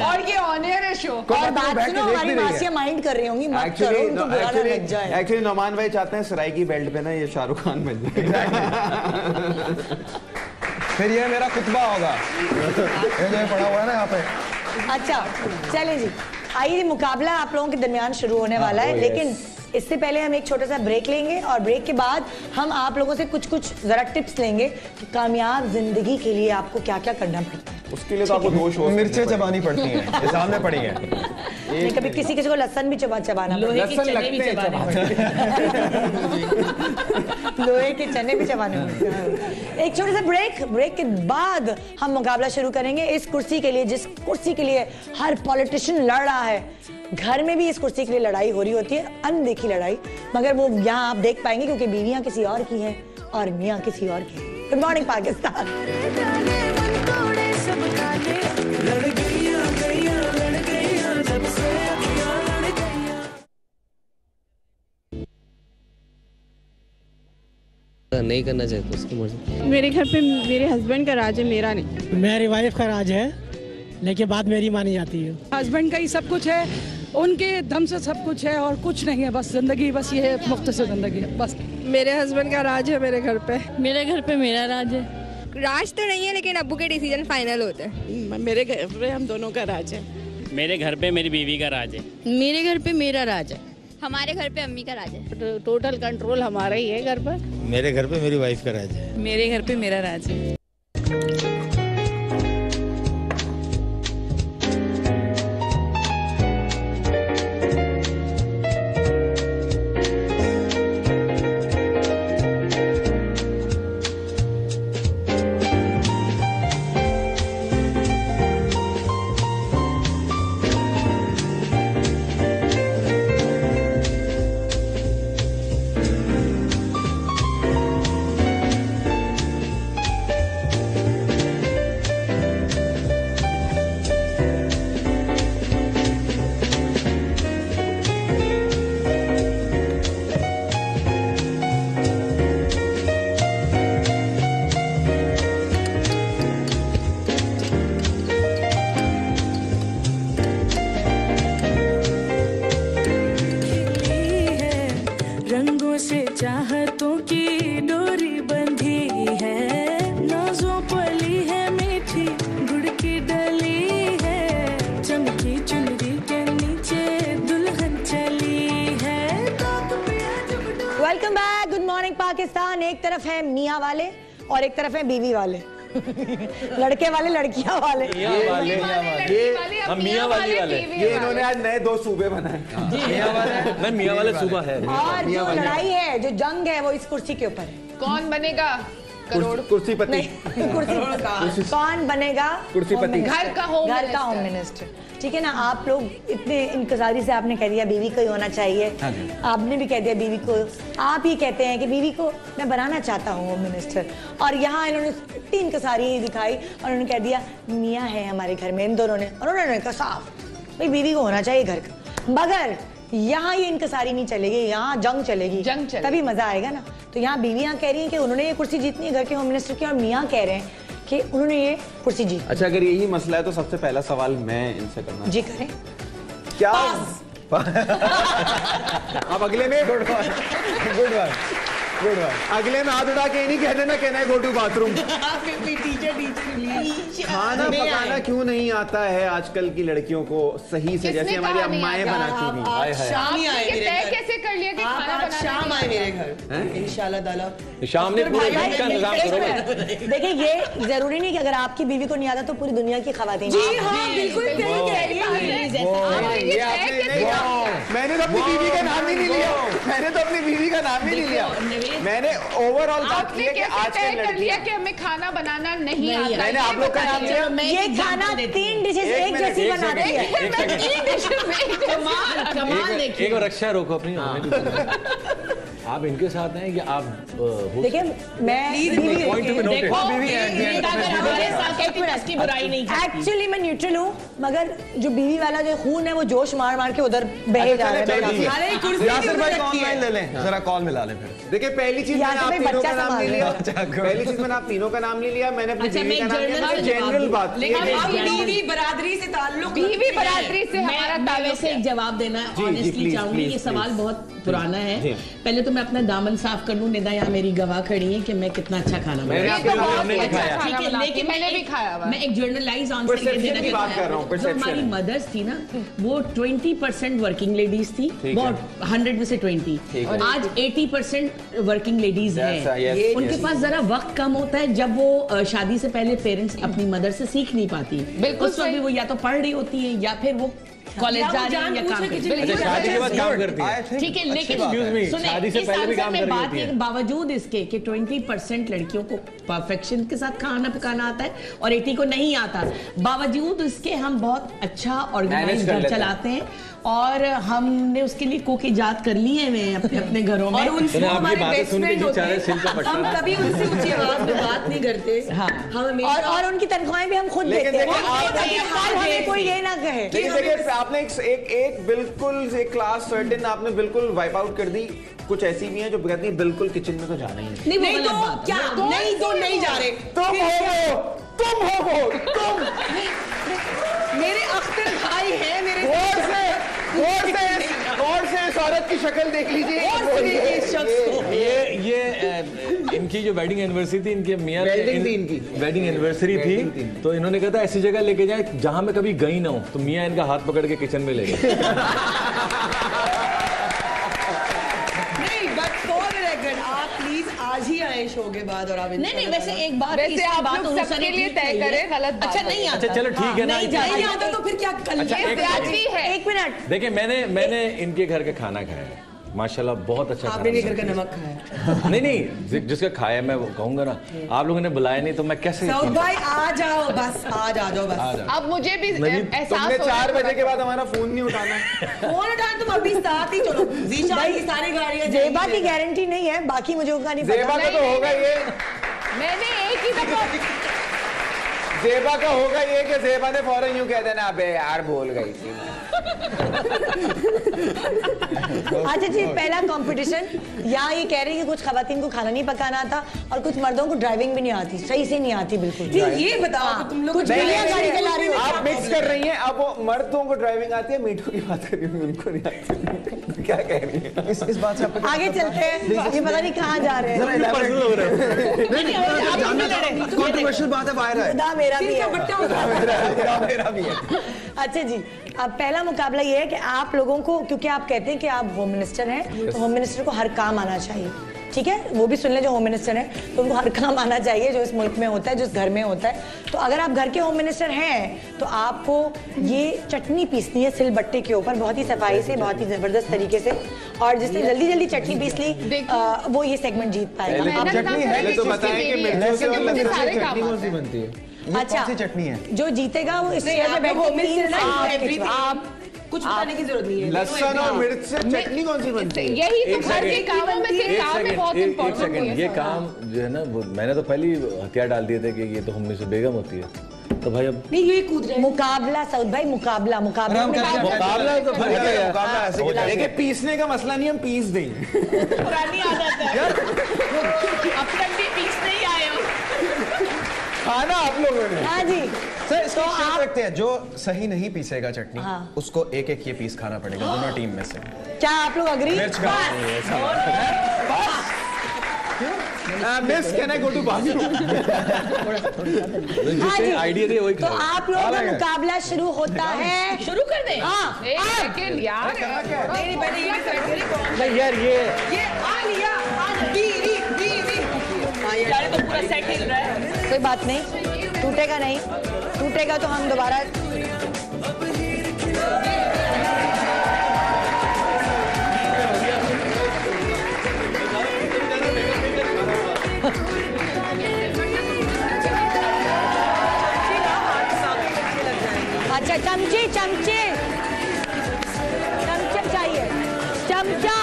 Speaker 8: और ये ऑन एयर है शो।
Speaker 1: और बात सुनो, हमारी मासियाँ माइंड कर रही होंगी, मत करो, उनको बुरा ना लग जाए।
Speaker 11: एक्चुअली नौमान भाई चाहते हैं सराय की बेल्ट पे ना ये शाहरुख खान बन जाए।
Speaker 10: फिर ये मेरा खुतबा होगा, ये जो पड़ा हुआ है ना यहाँ पे।
Speaker 1: अच्छा चलें जी, आइए मुकाबला आप लोगों के दरमियान शुरू होने वाला है, लेकिन इससे पहले हम एक छोटा सा ब्रेक लेंगे, और ब्रेक के बाद हम आप लोगों से कुछ जरा टिप्स लेंगे कि कामयाब जिंदगी के लिए आपको क्या क्या करना पड़ता है।
Speaker 11: उसके लिए तो आपको 2 शो
Speaker 10: मिर्चें चबानी पड़ती हैं, ये सामने पड़ी हैं।
Speaker 1: नहीं, कभी किसी को लहसन भी चबाना
Speaker 6: लहसन लगते हैं,
Speaker 1: लोहे के चने भी चबाने पड़ते हैं। एक छोटे से ब्रेक के बाद हम मुकाबला शुरू करेंगे इस कुर्सी के लिए, जिस कुर्सी के लिए हर पॉलिटिशियन लड़ रहा है। घर में भी इस कुर्सी के लिए लड़ाई हो रही होती है, अनदेखी लड़ाई, मगर वो यहाँ आप देख पाएंगे क्योंकि बीवियां किसी और की हैं और मियाँ किसी और की। Good morning Pakistan.
Speaker 12: नहीं करना चाहिए तो उसकी मर्जी।
Speaker 13: मेरे घर पे मेरे हस्बैंड का राज है, मेरा नहीं।
Speaker 14: मेरी वाइफ का राज है, लेकिन बात मेरी मानी जाती है।
Speaker 13: हस्बैंड का ही सब कुछ है, उनके दम से सब कुछ है और कुछ नहीं है, बस जिंदगी बस ये है, मुख्तसर जिंदगी है बस।
Speaker 15: मेरे हस्बैंड का राज है मेरे घर पे।
Speaker 13: मेरे घर पे मेरा राज है।
Speaker 15: राज तो नहीं है लेकिन अब्बू के डिसीजन फाइनल होते हैं।
Speaker 13: मेरे घर पे हम दोनों का राज है।
Speaker 16: मेरे घर पे मेरी बीवी का राज है।
Speaker 13: मेरे घर पे मेरा राज है।
Speaker 15: हमारे घर पे अम्मी का राज है।
Speaker 13: टोटल कंट्रोल हमारा ही है घर पर।
Speaker 17: मेरे घर पे मेरी वाइफ का राज है।
Speaker 13: मेरे घर पे मेरा राज है।
Speaker 18: चाहतों की डोरी बंधी है, नाज़ों पली है मीठी गुड़ की डली है, चमकी चुनरी के नीचे दुल्हन चली है।
Speaker 1: Welcome back, good morning Pakistan. एक तरफ है मियाँ वाले और एक तरफ है बीवी वाले। लड़के वाले लड़कियां वाले,
Speaker 9: हम मियाँ वाली वाले।
Speaker 11: ये इन्होंने आज नए 2 सूबे बनाए।
Speaker 9: मैं मियाँ वाले सूबा है।
Speaker 1: और जो लड़ाई है, जो जंग है, वो इस कुर्सी के ऊपर है।
Speaker 8: कौन बनेगा
Speaker 11: कुर्सीपति?
Speaker 1: कौन बनेगा
Speaker 11: कुर्सीपति?
Speaker 8: घर का होम
Speaker 1: मिनिस्टर। ठीक है ना। आप लोग इतने इंतजारी से आपने कह दिया बीवी को ही होना चाहिए, आपने भी कह दिया बीवी को। आप ही कहते हैं कि बीवी को मैं बनाना चाहता हूँ होम मिनिस्टर, और यहाँ इन्होंने 3 कसारी दिखाई और उन्होंने कह दिया मियाँ है हमारे घर में। इन दोनों ने, और उन्होंने कहा साफ भाई बीवी को होना चाहिए घर का। मगर यहाँ ये इनकसारी नहीं चलेगी, यहाँ जंग चलेगी, तभी मजा आएगा ना। तो यहाँ बीवियाँ कह रही हैं कि उन्होंने ये कुर्सी जीतनी है घर के होम मिनिस्टर की, और मियाँ कह रहे हैं कि उन्होंने ये कुर्सी जीती।
Speaker 11: अच्छा, अगर यही मसला है तो सबसे पहला सवाल मैं इनसे करना
Speaker 1: जी करें
Speaker 11: क्या? अब अगले में गुड वन अगले में हाथ उठा के नहीं कह देना, कहना है गो टू बाथरूम। खाना पकाना क्यों नहीं आता है आजकल की लड़कियों को सही से, जैसे हमारी अम्माएं बनाती थी।
Speaker 8: कैसे कर लिया कि खाना बनाना?
Speaker 7: शाम आए मेरे घर इंशाल्लाह ताला।
Speaker 9: शाम ने पूरे दिन का इंतजाम करोगे।
Speaker 1: देखिए, ये जरूरी नहीं कि अगर आपकी बीवी को नहीं आता तो पूरी दुनिया की खवातीन।
Speaker 7: जी हाँ, बिल्कुल सही कह रही है।
Speaker 11: मैंने तो अपनी बीवी का नाम ही नहीं लिया। मैंने ओवरऑल बात की है कि आज
Speaker 8: कर लिया कि हमें खाना बनाना नहीं आता।
Speaker 11: मैंने आप लोग का नाम लिया।
Speaker 1: ये खाना 3 डिशेस एक जैसी बनाते हैं।
Speaker 9: एक रक्षा रोको अपनी। आप इनके साथ हैं या आप
Speaker 1: देखिए, मैं एक्चुअली मैं न्यूट्रल हूँ, मगर जो बीवी वाला जो खून है वो जोश मार मार के उधर बहे जा रहा है।
Speaker 10: यासिर भाई कॉल लाइन ले लें, जरा कॉल मिला लें फिर।
Speaker 11: देखिए, पहली चीज मैंने आप तीनों का नाम नहीं लिया। पहली चीज मैंने आप तीनों का नाम नहीं लिया, मैंने अपनी बीवी का नाम लिया। जनरल बात,
Speaker 7: बीवी बरादरी से ताल्लुक,
Speaker 8: बीवी बरादरी से हमारा ताल्लुक
Speaker 6: से एक जवाब देना ऑनेस्टली चाहूंगी। ये सवाल बहुत पुराना है। पहले तो मैं अपना दामन साफ कर लूं। निदा यहाँ मेरी गवाह खड़ी है कि मैं कितना अच्छा खाना बनाती हूँ।
Speaker 8: लेकिन मैंने भी खाया।
Speaker 6: मैं एक जर्नलाइज आंसर ये देना चाहती हूँ। जो हमारी मदर्स थी ना, वो 20% वर्किंग लेडीज थी, बहुत 100 में से 20। आज 80% वर्किंग लेडीज हैं। उनके पास जरा वक्त कम होता है, जब वो शादी से पहले पेरेंट्स अपनी मदर से सीख नहीं पाती। बिल्कुल, उस वक्त वो या तो पढ़ रही होती है या फिर वो कॉलेज जा रही है या काम कर रही है।
Speaker 9: शादी के बाद काम करती है,
Speaker 6: ठीक है, लेकिन शादी से पहले भी काम कर रही है। बावजूद इसके कि 20% लड़कियों को परफेक्शन के साथ खाना पकाना आता है और 80 को नहीं आता, बावजूद इसके हम बहुत अच्छा ऑर्गेनाइज घर चलाते हैं और हमने उसके लिए कुक इजाद कर ली है अपने घरों में।
Speaker 7: और उनसे हमारे बेस्ट फ्रेंड होते हैं, हम कभी उनसे ऊंची आवाज में बात नहीं करते। हाँ,
Speaker 1: और उनकी तनख्वाहें भी हम खुद देते हैं, कोई ये ना कहे।
Speaker 11: देखिए, आपने एक बिल्कुल एक क्लास सर्टेन आपने बिल्कुल वाइप आउट कर दी। कुछ ऐसी भी हैं जो कहती हैं बिल्कुल किचन में तो जाना ही नहीं।
Speaker 7: नहीं तो क्या, नहीं तो नहीं जा रहे। तुम मेरे अख्तर भाई हैं, मेरे
Speaker 11: गौर से इस औरत की शक्ल देख लीजिए।
Speaker 9: ये इनकी जो वेडिंग एनिवर्सरी थी, इनके मियां
Speaker 11: इनकी
Speaker 9: वेडिंग एनिवर्सरी थी, तो इन्होंने कहा था ऐसी जगह लेके जाए जहां मैं कभी गई ना हूं, तो मियां इनका हाथ पकड़ के किचन में ले गए।
Speaker 7: आप प्लीज आज ही आए शो के बाद और आप
Speaker 6: नहीं, वैसे एक बात,
Speaker 8: वैसे आप लोग सबके लिए तय करें, गलत बात।
Speaker 6: अच्छा नहीं आता,
Speaker 9: अच्छा चलो ठीक है ना,
Speaker 7: नहीं आता तो फिर क्या कर
Speaker 8: भी है।
Speaker 1: एक मिनट,
Speaker 9: देखिए मैंने इनके घर का खाना खाया है, माशाल्लाह बहुत अच्छा।
Speaker 7: आपने नहीं घर का नमक खाया?
Speaker 9: नहीं, जिसका खाया मैं वो कहूंगा ना। आप लोगों ने बुलाया नहीं तो मैं कैसे?
Speaker 7: सऊद भाई आ जाओ, बस आ जाओ बस।
Speaker 8: अब मुझे भी एहसास हो रहा है
Speaker 11: 4 बजे के बाद हमारा फोन नहीं उठाना।
Speaker 7: फोन उठाना तुम अभी साथ ही चलो। जीशान की सारी गाड़ियां,
Speaker 1: जेबा की गारंटी नहीं है, बाकी मुझे उनका नहीं पता।
Speaker 11: जेबा का तो होगा ये,
Speaker 8: मैंने एक ही दफा
Speaker 11: जेबा का होगा ये कि जेबा ने फौरन यूं कह देना, अबे यार भूल गई थी।
Speaker 1: अच्छा जी, पहला कंपटीशन यहाँ ये कह रही है कि कुछ खवातीन को खाना नहीं पकाना आता और कुछ मर्दों को ड्राइविंग भी नहीं आती, सही से नहीं आती बिल्कुल।
Speaker 7: ये बताओ कि तुम लोग
Speaker 1: कुछ गाड़ी चला रही हो,
Speaker 11: आप मिक्स कर रही हैं। अब वो मर्दों को ड्राइविंग आती है, मीठों की बात कर रही हूँ, उनको नहीं आती। क्या कह रही है?
Speaker 10: इस बात से
Speaker 1: आगे चलते हैं, ये पता नहीं कहाँ जा रहे हैं।
Speaker 10: कंट्रोवर्शियल बात है, बाहर है।
Speaker 1: मेरा भी है। अच्छा जी, अब पहला मुकाबला ये है कि आप लोगों को, क्योंकि आप कहते हैं कि आप होम मिनिस्टर हैं, तो होम मिनिस्टर को हर काम आना चाहिए, ठीक है? वो भी सुन ले जो होम मिनिस्टर है, तो उनको हर काम आना चाहिए जो इस मुल्क में होता है, जो इस घर में होता है। तो अगर आप घर के होम मिनिस्टर हैं तो आपको ये चटनी पीसनी है सिलबट्टे के ऊपर, बहुत ही सफाई से, बहुत ही जबरदस्त तरीके से, और जिसने जल्दी जल्दी चटनी पीस ली वो ये सेगमेंट जीत पाएगा। अच्छा,
Speaker 10: चटनी है
Speaker 1: जो जीतेगा वो इस
Speaker 7: आप कुछ बताने की जरूरत नहीं है।
Speaker 11: लहसुन और मिर्च से चटनी कौन सी बनती है?
Speaker 8: यही तो घर के कामों में से काम में बहुत इम्पोर्टेंट है।
Speaker 9: ये काम जो है ना, मैंने तो पहले ही हथियार डाल दिए थे कि ये तो हम से बेगम होती है, तो भाई अब
Speaker 7: नहीं ये कूद रहे
Speaker 1: मुकाबला सऊद भाई, मुकाबला
Speaker 9: तो
Speaker 11: देखिए, पीसने का मसला नहीं, हम पीस देंगे।
Speaker 6: पुरानी आदत है, अब तक भी पीसने ही आए हो
Speaker 11: खाना आप लोगों ने।
Speaker 1: हाँ जी,
Speaker 10: सर इसको आप रखते हैं, जो सही नहीं पीसेगा चटनी, उसको एक एक ये पीस खाना पड़ेगा दोनों टीम में से।
Speaker 1: क्या आप लोग agree?
Speaker 11: Miss, can I go to bathroom?
Speaker 9: Idea दे वही।
Speaker 1: तो आप लोगों का मुकाबला शुरू होता है।
Speaker 6: शुरू कर दें?
Speaker 1: हाँ,
Speaker 8: एक सेकंड यार,
Speaker 9: यार ये
Speaker 7: आ लिया,
Speaker 6: तो पूरा सेट हिल रहा है।
Speaker 1: कोई बात नहीं, टूटेगा नहीं, टूटेगा तो हम दोबारा। अच्छा, चमचे चमचे चमचे चाहिए, चमचा।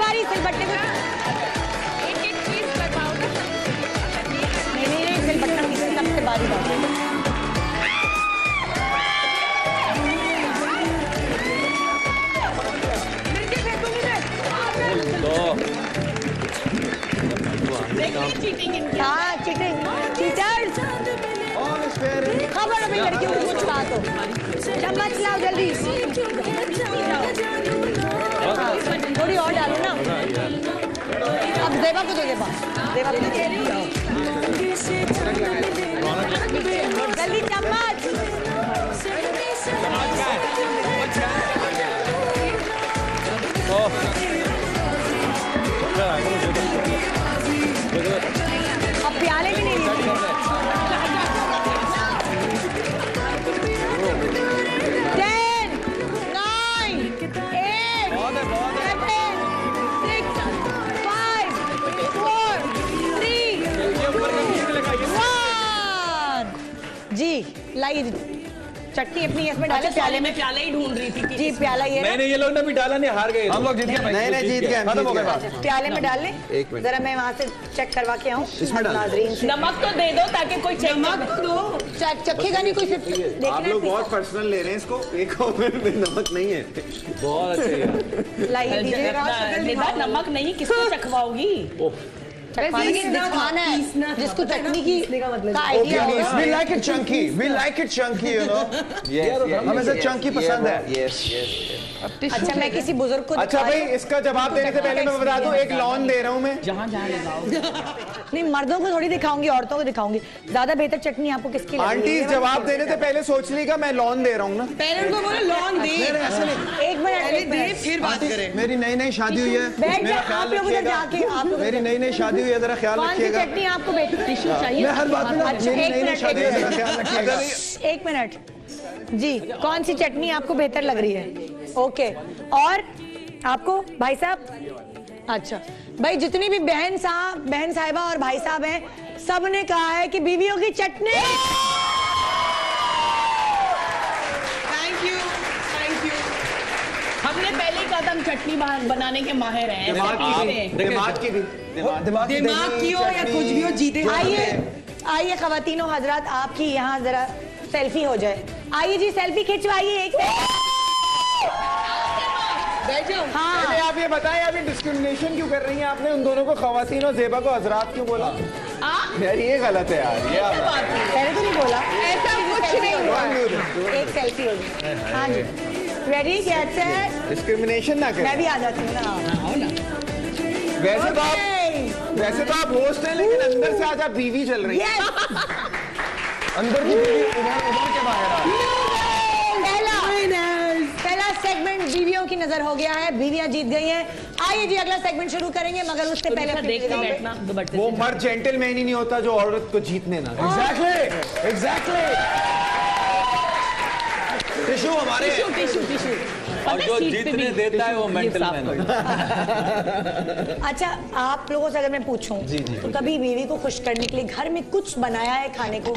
Speaker 1: बारी सिलबट्टे को
Speaker 8: एक चीज करवाओ ना।
Speaker 1: नहीं सिलबट्टा पीछे सबसे बारी बात हाँ चीटिंग चीटर्स खबर है भाई लड़कियों को कुछ बात हो चम्मच लाओ जल्दी थोड़ी और डालो ना अब देवा को दो देवा को जल्दी चम्मच अब प्याले भी नहीं जी लाइए चटनी अपनी इसमें डाले प्याले में
Speaker 6: प्याला ही ढूंढ रही थी
Speaker 1: जी प्याला ये
Speaker 9: मैंने ये लोग ने भी डाला नहीं हार गए
Speaker 10: हम लोग जीत गए
Speaker 11: नहीं जीत गए खत्म हो गए
Speaker 1: प्याले में डाल ले जरा मैं वहाँ से चेक करवा के आऊँ
Speaker 6: नमक तो दे दो ताकि कोई चेक
Speaker 1: नमक दो चखेगा नहीं कोई
Speaker 11: आप लोग बहुत पर्सनल ले रहे हैं इसको एक में नमक नहीं है
Speaker 9: बहुत अच्छे
Speaker 6: लाइए नमक नहीं किसको चखवाओगी
Speaker 1: दिखाना है जिसको चटनी की का आइडिया होगा
Speaker 10: we like it chunky you know हमें से चंकी पसंद है
Speaker 1: अच्छा मैं किसी बुजुर्ग को
Speaker 11: अच्छा भाई इसका जवाब देने से पहले मैं बता दूं एक लॉन दे रहा हूं मैं
Speaker 6: जहां
Speaker 1: नहीं मर्दों को थोड़ी दिखाऊंगी औरतों को दिखाऊंगी ज्यादा बेहतर चटनी आपको किसकी लगी
Speaker 11: आंटी जवाब देने से पहले सोच लीजिएगा मैं लॉन दे रहा हूं ना
Speaker 7: पहले उनको बोलो लॉन दे
Speaker 1: एक मिनट
Speaker 7: फिर बात करें
Speaker 10: मेरी नई शादी हुई है
Speaker 1: बैठ जा आप लोग उधर जाके आप लोग
Speaker 10: मेरी नई शादी हुई है जरा ख्याल रखिएगा
Speaker 1: कौन सी चटनी आपको बेहतर टिश्यू चाहिए
Speaker 10: मैं हर बात में मेरी नई शादी हुई है जरा ख्याल रखिएगा
Speaker 1: एक मिनट जी कौन सी चटनी आपको बेहतर लग रही है ओके और आपको भाई साहब अच्छा भाई जितनी भी बहन साहिबा और भाई साहब हैं सब ने कहा है कि बीवियों की चटनी
Speaker 7: थैंक यू
Speaker 6: हमने पहले ही कहा था हम चटनी बनाने के माहिर हैं
Speaker 7: दिमाग की हो या कुछ भी हो जीते
Speaker 1: आइए खवातीनों हजरात आपकी यहाँ जरा सेल्फी हो जाए आइए जी सेल्फी खिंचवाइए एक
Speaker 11: हाँ आप ये बताएं अभी डिस्क्रिमिनेशन क्यों कर रही हैं आपने उन दोनों को खवातीन और ज़ेबा को हजरात क्यों बोला यार ये गलत है यार ये
Speaker 1: पहले तो नहीं बोला
Speaker 8: ऐसा कुछ नहीं हुआ
Speaker 1: एक सेल्फी हो गई हाँ जी रेडी गेट सेट
Speaker 11: डिस्क्रिमिनेशन ना करें
Speaker 1: मैं भी आ जाती हूँ ना
Speaker 11: वैसे तो आप होस्ट हैं लेकिन अंदर से आज आप बीवी चल रही है
Speaker 10: अंदर की बीवी उधर के बाहर
Speaker 1: पहला सेगमेंट बीवियों की नजर हो गया है बीवियां जीत गई हैं आइए जी अगला सेगमेंट शुरू करेंगे मगर उससे पहले
Speaker 6: देखते बैठना
Speaker 11: वो मर्द जेंटलमैन ही नहीं होता जो औरत को जीतने ना
Speaker 10: एग्जैक्टली टिश्यू हमारे
Speaker 6: टिश्यू
Speaker 9: और जो जीतने देता है वो मेंटल मैन
Speaker 1: अच्छा आप लोगों से अगर मैं पूछूं तो कभी बीवी को खुश करने के लिए घर में कुछ बनाया है खाने को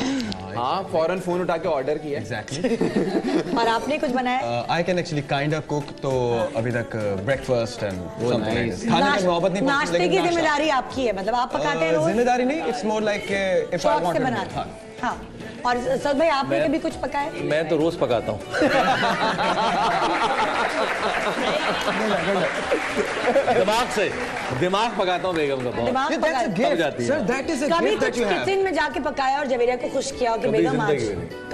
Speaker 11: हाँ फौरन फोन उठा के ऑर्डर किया
Speaker 10: एग्जैक्टली
Speaker 1: और आपने कुछ बनाया
Speaker 10: I can actually kind of cook तो अभी तक ब्रेकफास्ट एंड खाने में मोहब्बत नहीं
Speaker 1: नाश्ते की जिम्मेदारी आपकी है मतलब आप पकाते हैं
Speaker 10: जिम्मेदारी नहीं it's more like if I want
Speaker 1: say बनाते हाँ और सर भाई आपने कभी कुछ पकाया
Speaker 9: मैं तो रोज पकाता हूँ दिमाग पकाता हूँ बेगम का
Speaker 1: दिमाग कभी कुछ किचन में जाके पकाया और जवेरिया को खुश किया कि बेगम आज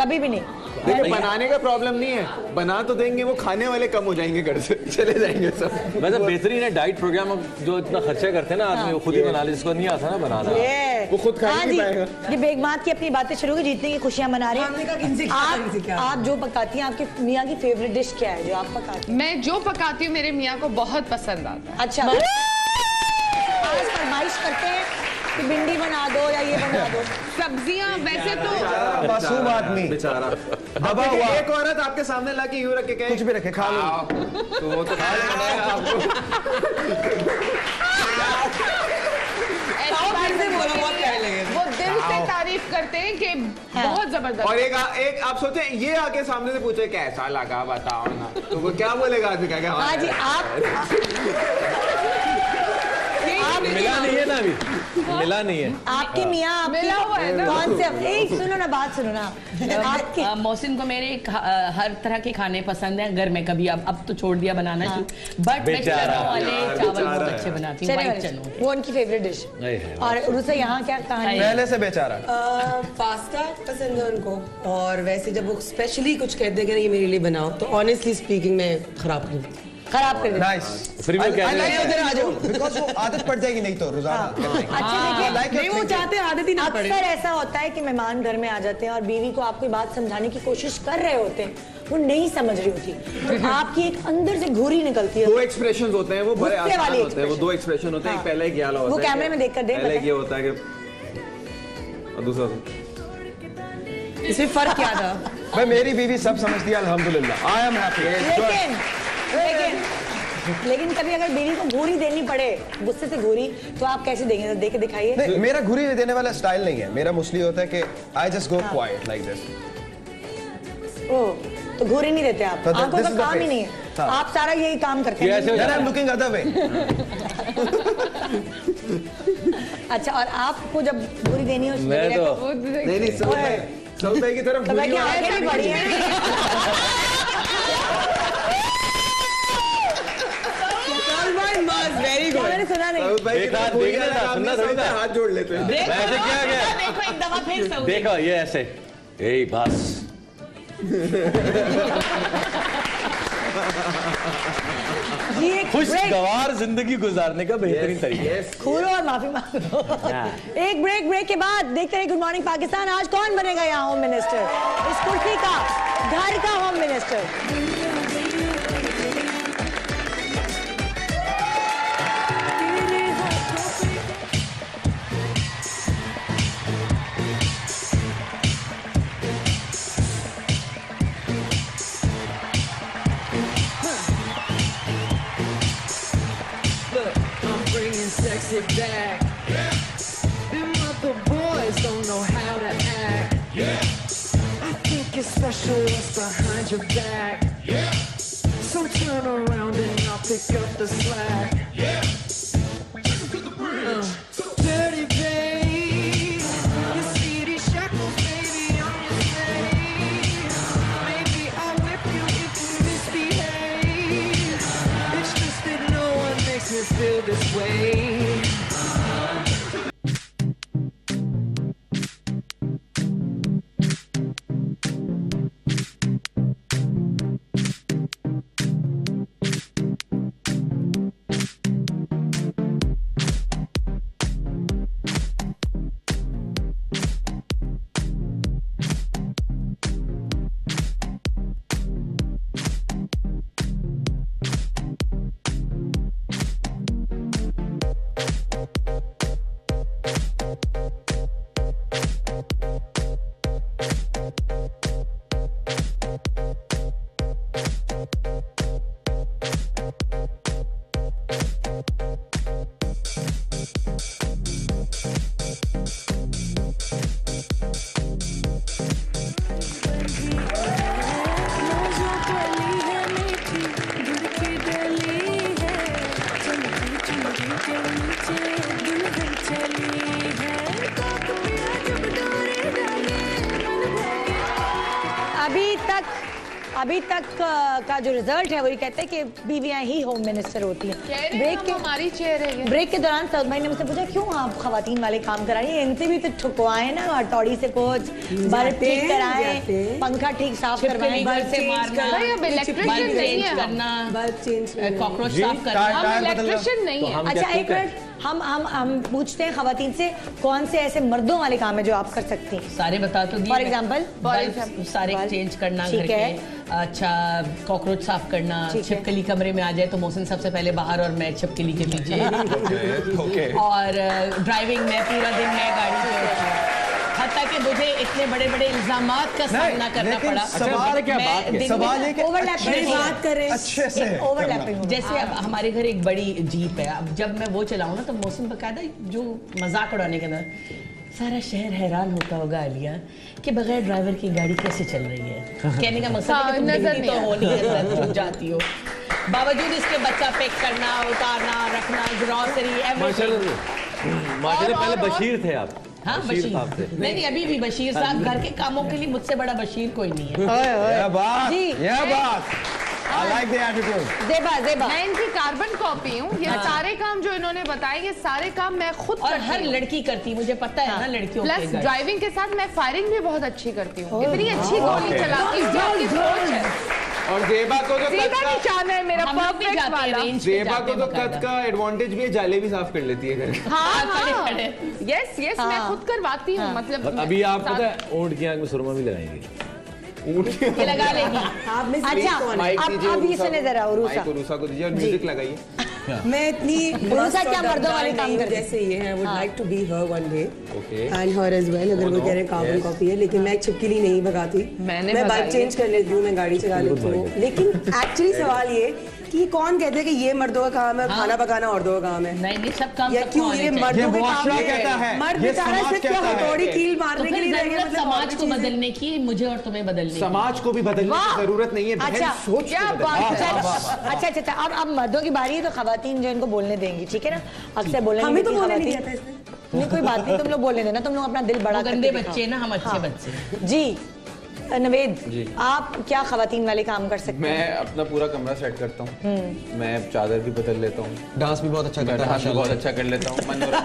Speaker 1: कभी भी नहीं
Speaker 11: देखिए बनाने का प्रॉब्लम नहीं है बना तो देंगे वो खाने वाले कम हो जाएंगे घर से चले जाएंगे सब
Speaker 9: वैसे बेहतरीन है डाइट प्रोग्राम जो इतना खर्चा करते हैं ना आदमी वो खुद ही बना ले जिसको नहीं आता ना बनाना
Speaker 11: वो खुद खा नहीं पाएगा
Speaker 1: ये बेगमात की अपनी बातें शुरू की जीतने की खुशियां मना रही हैं आप जो पकाती हैं आपके मियाँ की फेवरेट डिश क्या है जो आप पकाती हैं
Speaker 8: मैं जो पकाती हूँ मेरे मियाँ को बहुत पसंद आता है
Speaker 1: अच्छा आज फरमाइश करते हैं कि भिंडी बना दो या ये बना दो
Speaker 8: सब्जियां वैसे तो
Speaker 10: मासूम आदमी
Speaker 11: बेचारा दबा हुआ एक औरत आपके सामने लाके यूं रख के
Speaker 10: कुछ भी रखे खा लो
Speaker 11: तो वो तो खा लेना आपको
Speaker 8: वो दिल से तारीफ करते हैं कि बहुत जबरदस्त
Speaker 11: और एक आप सोचे ये आके सामने से पूछे कैसा लगा बताओ ना तो वो क्या बोलेगा आदमी क्या
Speaker 1: हाँ जी आप
Speaker 9: मिला नहीं है ना अभी, मिला नहीं है।
Speaker 1: आपकी मियाँ
Speaker 8: मिला हुआ है ना।
Speaker 1: कौन से? एक सुनो ना, बात सुनो ना। आपकी
Speaker 6: मोहसिन को मेरे हर तरह के खाने पसंद है घर में, कभी अब तो छोड़ दिया बनाना, बट मैं चनों वाले चावल बहुत अच्छे बनाती हूँ, व्हाइट चनों,
Speaker 1: वो उनकी फेवरेट डिश। और उनसे यहाँ क्या कहानी?
Speaker 10: पहले से बेचारा
Speaker 7: पास्ता पसंद है उनको, और वैसे जब वो स्पेशली कुछ कहते हैं कि ये मेरे लिए बनाओ, तो ऑनेस्टली स्पीकिंग मैं खराब कर देती
Speaker 10: नाइस।
Speaker 9: फिर भी क्या
Speaker 10: आ जाओ, बिकॉज़ वो आदत पड़ जाएगी नहीं तो रोजाना।
Speaker 1: अच्छा देखिए,
Speaker 7: नहीं वो चाहते आदत ही ना पड़े।
Speaker 1: अक्सर ऐसा होता है कि मेहमान घर में आ जाते हैं और बीवी को आप कोई बात समझाने की कोशिश कर रहे होते हैं, वो नहीं समझ रही होती, तो आपकी एक अंदर से घूरी निकलती है।
Speaker 11: दो एक्सप्रेशन होते हैं, वो बड़े
Speaker 1: गुस्से
Speaker 11: आसान
Speaker 1: वाले
Speaker 11: होते हैं। वो दो एक्सप्रेशन होते हैं, एक पहले एक ये वाला होता है,
Speaker 1: वो कैमरे में देखकर देख,
Speaker 11: पहले ये होता है कि, और दूसरा
Speaker 7: इसमें फर्क क्या था?
Speaker 10: भाई मेरी बीवी सब समझती है, अल्हम्दुलिल्लाह, आई एम हैप्पी।
Speaker 1: लेकिन कभी अगर बीवी को घूरी देनी पड़े, गुस्से से घूरी, तो आप कैसे देंगे? देके दिखाइए।
Speaker 10: नहीं, मेरा घूरी देने वाला स्टाइल नहीं है, मेरा मोस्टली होता है कि I just go quite like this.
Speaker 1: Oh, तो घूरी नहीं देते आप? आंखों का काम ही नहीं है, आप सारा यही काम करते हैं।
Speaker 10: I am looking other way.
Speaker 1: अच्छा, और आपको जब घूरी देनी हो
Speaker 9: मैं तो
Speaker 11: नहीं सौदा की तरफ
Speaker 1: तो मैं आगे भी बढ़ी है।
Speaker 7: Very good.
Speaker 1: मैंने सुना नहीं।
Speaker 11: हाथ जोड़ लेते हैं।
Speaker 9: ऐसे क्या गया?
Speaker 6: देखो एक दफा फिर से
Speaker 9: देखो ये ऐसे, यही बस।
Speaker 1: ये
Speaker 9: खुशगवार जिंदगी गुजारने का बेहतरीन तरीका।
Speaker 1: खोलो और माफी मांगो। एक ब्रेक के बाद देखते हैं गुड मॉर्निंग पाकिस्तान आज कौन बनेगा यहाँ होम मिनिस्टर, इस कुर्सी का, घर का home minister.
Speaker 18: Sexy back. Them other boys don't know how to act. I think it's special what's behind your back. So turn around and I'll pick up the slack. Dirty babe, you see these shackles, baby, on your slave. Maybe I'll whip you if you misbehave. It's just that no one makes me feel this way.
Speaker 1: अभी तक का जो result है वो ये कहते हैं कि बीवियां ही होम मिनिस्टर होती हैं।
Speaker 8: हमारी चेयर है।
Speaker 1: ब्रेक के दौरान सऊद भाई ने मुझसे पूछा क्यों आप खवातीन वाले काम करा रही हैं, इनसे भी तो ठुकवाए ना, हथौड़ी से कुछ बल्ब ठीक कराए, पंखा ठीक साफ करवाए,
Speaker 6: घर से मारना,
Speaker 8: इलेक्ट्रिशियन नहीं है,
Speaker 6: कॉकरोच साफ करना,
Speaker 8: हम इलेक्ट्रिशियन नहीं है।
Speaker 1: अच्छा एक मिनट, हम पूछते हैं खवातीन से कौन से ऐसे मर्दों वाले काम है जो आप कर सकती हैं?
Speaker 6: सारे बता तो दिए।
Speaker 1: फॉर एग्जाम्पल
Speaker 6: सारे चेंज करना घर के, अच्छा कॉकरोच साफ करना, छिपकली कमरे में आ जाए तो मोहसिन सबसे पहले बाहर और मैं छिपकली के पीछे, और ड्राइविंग में पूरा दिन मैं गाड़ी पे, हत्ता कि मुझे इतने बड़े बड़े इल्जामात का सामना करना पड़ा।
Speaker 10: सवाल है कि
Speaker 1: बात कर रहे हैं ओवरलैपिंग।
Speaker 6: जैसे अब हमारे घर एक बड़ी जीप है, अब जब मैं वो चलाऊं ना तो मौसम बकायदा जो मजाक उड़ाने के अंदर सारा शहर हैरान होता होगा आलिया कि बगैर ड्राइवर की गाड़ी कैसे चल रही है। कहने का मकसद है कि तुम दिखती तो हो नहीं, छूट जाती हो, बावजूद इसके बच्चा पैक करना, उतारना, रखना, ग्रॉसरी, एवरीथिंग
Speaker 9: माशाल्लाह पहले बशीर थे आप।
Speaker 6: हाँ बशीर
Speaker 9: साहब थे।
Speaker 6: नहीं अभी भी बशीर साहब घर के कामों के लिए मुझसे बड़ा बशीर कोई नहीं है।
Speaker 10: I like the attitude.
Speaker 8: Zeba मैं इनकी कार्बन कॉपी हूँ। ये सारे काम जो इन्होंने बताए ये सारे काम मैं खुद
Speaker 6: और हर लड़की करती है, मुझे पता है ना लड़कियों
Speaker 8: प्लस ड्राइविंग के साथ मैं फायरिंग भी बहुत अच्छी करती हूँ। इतनी अच्छी गोली चलाती हूँ।
Speaker 11: और ज़ेबा को तो
Speaker 8: ज़ेबा निशान है मेरा परफेक्ट वाला।
Speaker 11: ज़ेबा को तो कद का एडवांटेज भी है, जाले भी साफ कर लेती है घर।
Speaker 8: हाँ यस मैं खुद करवाती हूँ। मतलब
Speaker 9: अभी आप पता है ऊंट की आंख में सुरमा भी लगाएंगे।
Speaker 6: ये लगा लेगी
Speaker 7: आप में
Speaker 1: अच्छा अब ये सुने जरा
Speaker 11: उरूसा को दीजिए और म्यूजिक लगाइए।
Speaker 7: मैं इतनी
Speaker 1: उरूसा क्या मर्दों वाले काम करते
Speaker 7: जैसे ये है, would like to be her one day and her as well. अगर वो कह रहे हैं कार्बन कॉपी है, लेकिन मैं छिपकली नहीं भगाती। मैं बाइक चेंज कर लेती हूँ, मैं गाड़ी चला लेती हूँ। लेकिन एक्चुअली सवाल ये कि कौन कहते हैं कि ये मर्दों का काम है, खाना पकाना औरतों का काम है?
Speaker 6: नहीं सब काम
Speaker 7: या क्यों ये मर्दों का काम है? मर्द
Speaker 10: ये
Speaker 7: बेचारा
Speaker 10: समाज
Speaker 7: सिर्फ
Speaker 10: कहता है।
Speaker 7: हथौड़ी कील मारने के लिए रह गए। मतलब
Speaker 6: समाज को बदलने की, मुझे और तुम्हें बदलने की।
Speaker 11: समाज को भी बदलने की जरूरत नहीं है।
Speaker 1: अच्छा
Speaker 11: सोच
Speaker 1: क्या बात। अच्छा अब मर्दों की बारी है तो खवातीन जो इनको बोलने देंगी, ठीक है ना? अक्सर बोलने
Speaker 7: हमें तो बोलने नहीं देता इसने।
Speaker 1: नहीं कोई बात नहीं, तुम लोग बोलने देना, तुम लोग अपना दिल बड़ा
Speaker 6: गंदे बच्चे ना, हम अच्छे बच्चे।
Speaker 1: जी नवेद आप क्या खवातीन वाले काम कर सकते हैं?
Speaker 11: मैं अपना पूरा कमरा सेट करता हूँ। मैं चादर भी बदल लेता हूँ।
Speaker 10: डांस भी बहुत अच्छा करता हूँ।
Speaker 11: डांस भी बहुत अच्छा कर लेता हूँ। मनोरंजन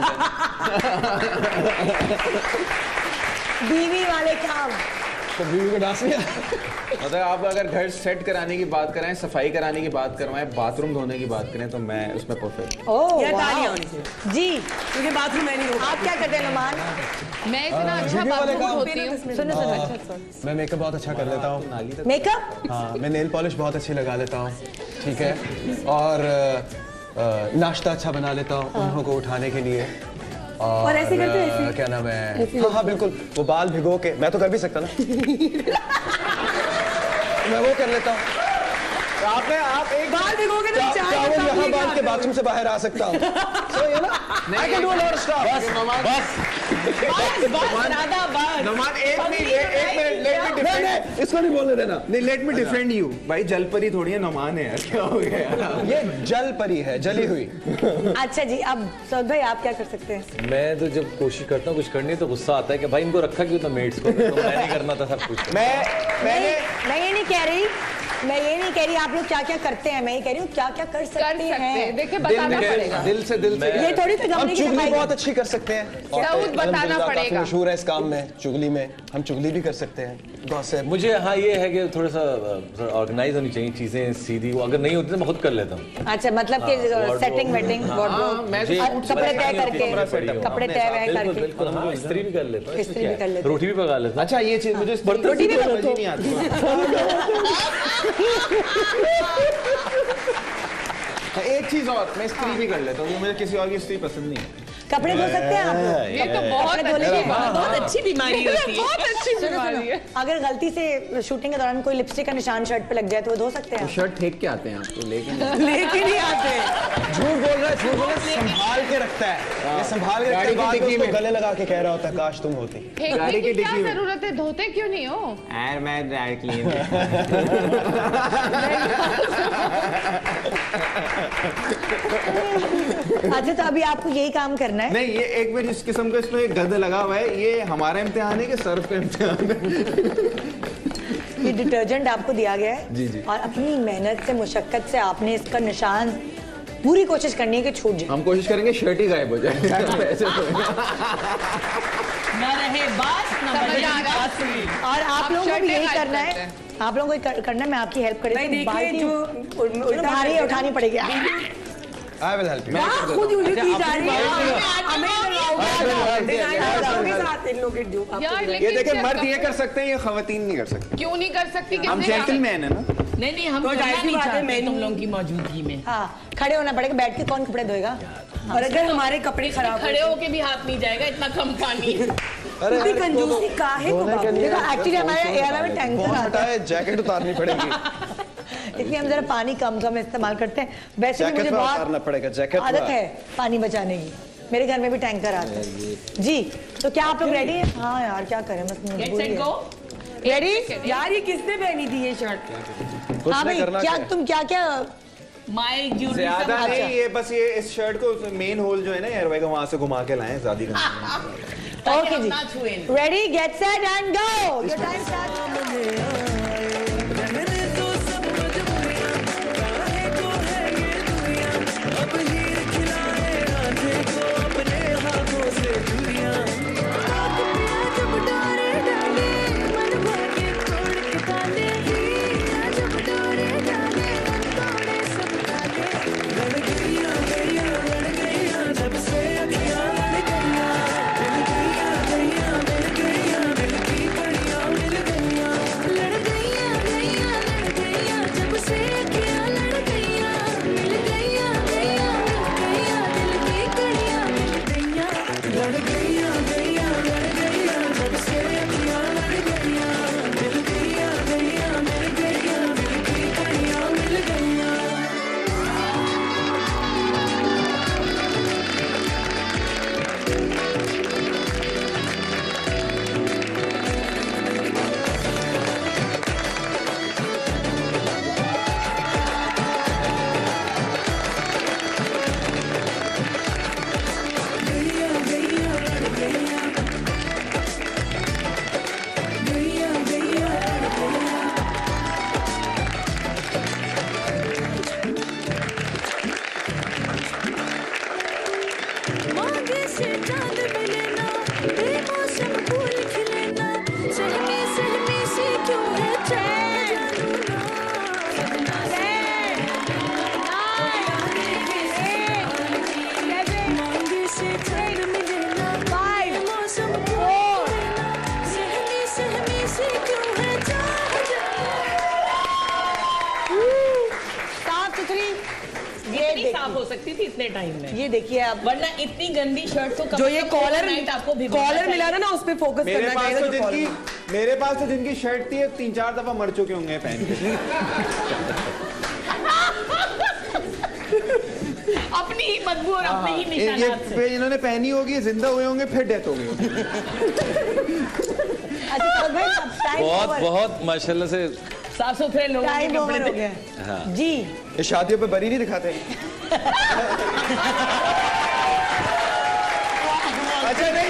Speaker 1: बीवी वाले काम
Speaker 10: तो बीवी को डांस नहीं
Speaker 11: मतलब आप अगर घर सेट कराने की बात कराएं, सफाई कराने की बात करवाएं, बाथरूम धोने की बात करें तो मैं उसमें परफेक्ट।
Speaker 1: जी
Speaker 7: क्योंकि बाथरूम मैं नहीं हूँ।
Speaker 1: आप क्या करते हैं नुमान?
Speaker 8: मैं इतना अच्छा बाथरूम होती हूँ।
Speaker 1: सुनो
Speaker 10: मैं मेकअप बहुत अच्छा कर लेता हूँ।
Speaker 1: मेकअप?
Speaker 10: हाँ मैं नेल पॉलिश बहुत अच्छी लगा लेता हूँ, ठीक है। और नाश्ता अच्छा बना लेता हूँ उन्हों को उठाने के लिए।
Speaker 7: और ऐसे करते हैं
Speaker 10: क्या नाम है? हाँ बिल्कुल, वो बाल भिगो के मैं तो कर भी सकता ना। मैं वो कर लेता हूँ। आप एक
Speaker 7: बाल भिगोगे तो
Speaker 10: क्या वो यहाँ बाल के बाथरूम से बाहर आ सकता हूँ? सही है ना? I can do a lot of stuff.
Speaker 11: Numan एक मिनट इसको नहीं बोलने देना। नहीं लेट मी डिफेंड यू। भाई जल परी थोड़ी है, नुमान है यार, क्या हो गया?
Speaker 10: ये जल परी है, जली हुई।
Speaker 1: अच्छा जी अब सौद भाई आप क्या कर सकते हैं?
Speaker 9: मैं तो जब कोशिश करता हूँ कुछ करने तो गुस्सा आता है कि भाई इनको रखा क्यों था मेड्स को, तो मैं नहीं करना था सब कुछ।
Speaker 1: मैं ये नहीं कह रही आप लोग क्या क्या करते हैं, मैं ये कह रही हूँ क्या क्या कर सकते हैं।
Speaker 8: देखिए बताना पड़ेगा
Speaker 10: दिल से
Speaker 1: ये थोड़ी सी
Speaker 10: हम चुगली बहुत अच्छी कर सकते हैं।
Speaker 8: बताना पड़ेगा।
Speaker 10: मशहूर है इस काम में, चुगली में हम चुगली भी कर सकते हैं। गॉसिप
Speaker 9: मुझे हाँ ये है कि थोड़ा सा ऑर्गेनाइज होनी चाहिए चीजें सीधी, वो अगर नहीं होती तो मैं खुद कर लेता हूँ।
Speaker 1: अच्छा मतलब कि सेटिंग वेटिंग कपड़े तय करके कपड़े तय करके
Speaker 9: बिल्कुल हम इस्त्री भी कर लेते हैं,
Speaker 1: इस्त्री भी कर लेते हैं,
Speaker 9: रोटी भी पका लेते हैं।
Speaker 11: अच्छा ये चीज मुझे
Speaker 1: रोटी भी
Speaker 11: समझ नहीं आती। एक चीज और, मैं इस्त्री भी कर लेता हूँ, मुझे किसी और की इस्त्री पसंद नहीं है।
Speaker 1: कपड़े धो सकते हैं आप?
Speaker 8: ये तो बहुत
Speaker 6: अच्छी बीमारी होती है।
Speaker 8: बहुत अच्छी बीमारी है।
Speaker 1: अगर गलती से शूटिंग के दौरान कोई लिपस्टिक का निशान शर्ट पे लग जाए तो वो धो सकते हैं?
Speaker 11: शर्ट फेंक के आते हैं आपको, लेकिन
Speaker 1: नहीं आते।
Speaker 10: झूठ बोल रहा है, संभाल के रखता है। ये संभाल के रखता है, बाद में उसको गले लगा के कह रहा होता है काश तुम होती।
Speaker 8: गाड़ी की क्या जरूरत है, धोते क्यों नहीं हो?
Speaker 11: यार मैं ड्राई क्लीन।
Speaker 1: अच्छा तो अभी आपको यही काम करना है?
Speaker 11: नहीं ये एक मिनट, इस किस्म का इसमें गंद लगा हुआ है, ये हमारा इम्तिहान है कि सर्फ का इम्तिहान है?
Speaker 1: ये डिटर्जेंट आपको दिया गया है
Speaker 11: जी जी,
Speaker 1: और अपनी मेहनत से मुशक्कत से आपने इसका निशान पूरी कोशिश करनी है कि छूट जाए।
Speaker 11: हम कोशिश करेंगे शर्ट ही गायब हो जाए।
Speaker 6: ना रहे बात ना बजे
Speaker 1: और आप लोगों को भी यही करना है, आप लोगों को करना है। मैं आपकी हेल्प करूँगी, भारी उठानी पड़ेगी।
Speaker 10: I will help you.
Speaker 7: खुद उल्टी की जा रही है।
Speaker 11: ये देखिए मर्द ये कर सकते हैं, ये खवातीन नहीं कर सकते।
Speaker 8: क्यों नहीं कर सकती?
Speaker 11: हम जेंटलमैन है ना।
Speaker 6: नहीं हम करना नहीं चाहते तुम लोगों की मौजूदगी में।
Speaker 1: हाँ खड़े होना पड़ेगा, बैठ के कौन कपड़े धोएगा?
Speaker 7: और अगर हमारे कपड़े खराब
Speaker 6: खड़े होके भी हाथ नहीं जाएगा, इतना कम पानी।
Speaker 7: अरे कंजूसी काहे को?
Speaker 1: एक्चुअली हमारे एरिया में टैंकर आता है,
Speaker 10: जैकेट उतारनी पड़ेगी
Speaker 1: इसलिए हम जरा पानी कम इस्तेमाल करते हैं। वैसे भी मुझे बहुत आदत है पानी बचाने की, मेरे घर में भी टैंकर आता है जी। तो क्या आप लोग रेडी हैं? हाँ यार क्या करें, रेडी?
Speaker 7: यार ये किसने पहनी थी ये शर्ट?
Speaker 1: हाँ भाई क्या तुम क्या क्या
Speaker 6: माय ज्वेलरी
Speaker 11: ज्यादा नहीं, ये बस ये इस शर्ट को मेन होल जो है ना एयरवे का वहां से घुमा के लाए ज्यादा।
Speaker 1: ओके जी, ready get set and go, your time start.
Speaker 6: साफ हो सकती थी इतने टाइम में।
Speaker 1: ये देखिए आप,
Speaker 6: वरना इतनी गंदी शर्ट तो
Speaker 7: जो ये कॉलर मिला था ना उस पे फोकस करना चाहिए।
Speaker 11: मेरे पास तो जिनकी शर्ट थी 3-4 दफा मर चुके होंगे पहन के।
Speaker 6: अपनी ही बदबू और अपनी ही निशानात से।
Speaker 11: इन्होंने पहनी होगी, जिंदा हुए होंगे, फिर डेथ हो गई।
Speaker 9: बहुत बहुत माशाल्लाह से
Speaker 6: साफ सुथरे लोग
Speaker 1: हो गया।
Speaker 9: हाँ।
Speaker 1: जी
Speaker 10: ये शादियों पे बरी नहीं दिखाते।
Speaker 11: अच्छा नहीं,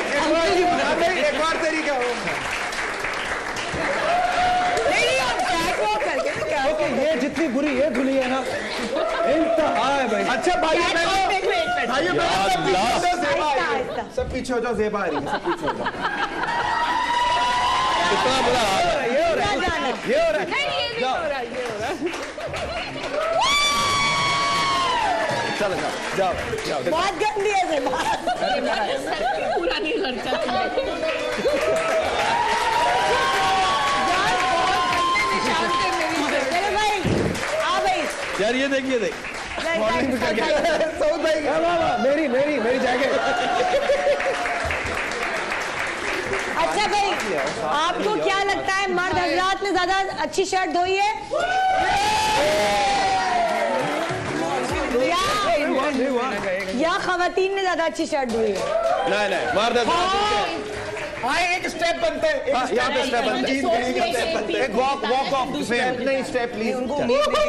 Speaker 11: एक बार तरीका हो।
Speaker 10: ओके, ये जितनी बुरी ये धुली है ना, इंतहा है भाई।
Speaker 11: अच्छा भाइयों सब पीछे हो जाओ, ज़ेबा आ रही है, सब पीछे हो जाओ।
Speaker 9: कितना बुरा हाल है।
Speaker 10: ये हो रहा है, ये हो रहा है। चलो जाओ।
Speaker 1: बहुत गंदी है ज़ेबा।
Speaker 6: पुरानी लड़का
Speaker 9: यार ये देखिए देख
Speaker 10: मेरी जैकेट।
Speaker 1: अच्छा भाई, आपको क्या लगता है मर्द हजरात ने ज्यादा अच्छी शर्ट धोई है या खवातीन ने ज्यादा अच्छी शर्ट धोई है?
Speaker 9: नहीं मर्द
Speaker 11: हाँ, एक स्टेप बनते हैं, यहाँ पे स्टेप बनते हैं, एक वॉक स्टेप नहीं, स्टेप प्लीज।
Speaker 1: आप लोगों को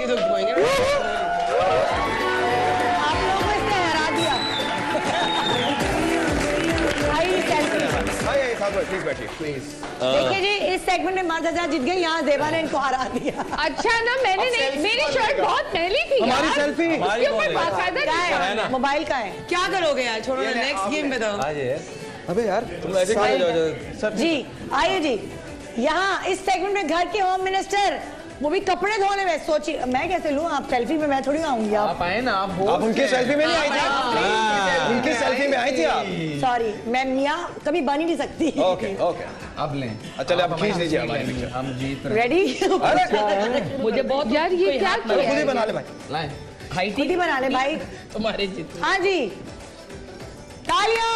Speaker 1: इसने हरा दिया।
Speaker 11: प्लीज बैठिए प्लीज।
Speaker 1: देखिए जी, इस सेगमेंट में मर्द हजरात जीत गए, यहाँ ज़ेबा ने इनको हरा दिया।
Speaker 8: अच्छा ना, मैंने नहीं, मेरी शर्ट बहुत मैली थी।
Speaker 10: हमारी सेल्फी
Speaker 1: मोबाइल का है।
Speaker 7: क्या करोगे यार, छोड़ो ना, नेक्स्ट गेम बताओ।
Speaker 10: अबे यार
Speaker 9: तुम ऐसे क्यों जाओ
Speaker 1: जी आइए जी, यहाँ इस सेगमेंट में घर के होम मिनिस्टर, वो भी कपड़े धोने में। सोचिए मैं कैसे लूँ, आप सेल्फी में मैं थोड़ी आऊंगी। आप
Speaker 11: आए ना, आप
Speaker 10: उनकी सेल्फी में नहीं आई थी, उनकी सेल्फी में आई थी आप।
Speaker 1: सॉरी, मैं मियाँ कभी बन ही नहीं सकती।
Speaker 10: ओके
Speaker 11: अब लें।
Speaker 10: चलिए आप खींच लीजिए हमारी पिक्चर।
Speaker 11: हम जीत
Speaker 1: रेडी?
Speaker 6: मुझे बहुत
Speaker 8: यार ये क्या
Speaker 10: खुद ही बना ले भाई,
Speaker 6: हाइट
Speaker 1: खुद ही बना ले भाई।
Speaker 6: तुम्हारे जीत।
Speaker 1: हाँ जी, तालियां।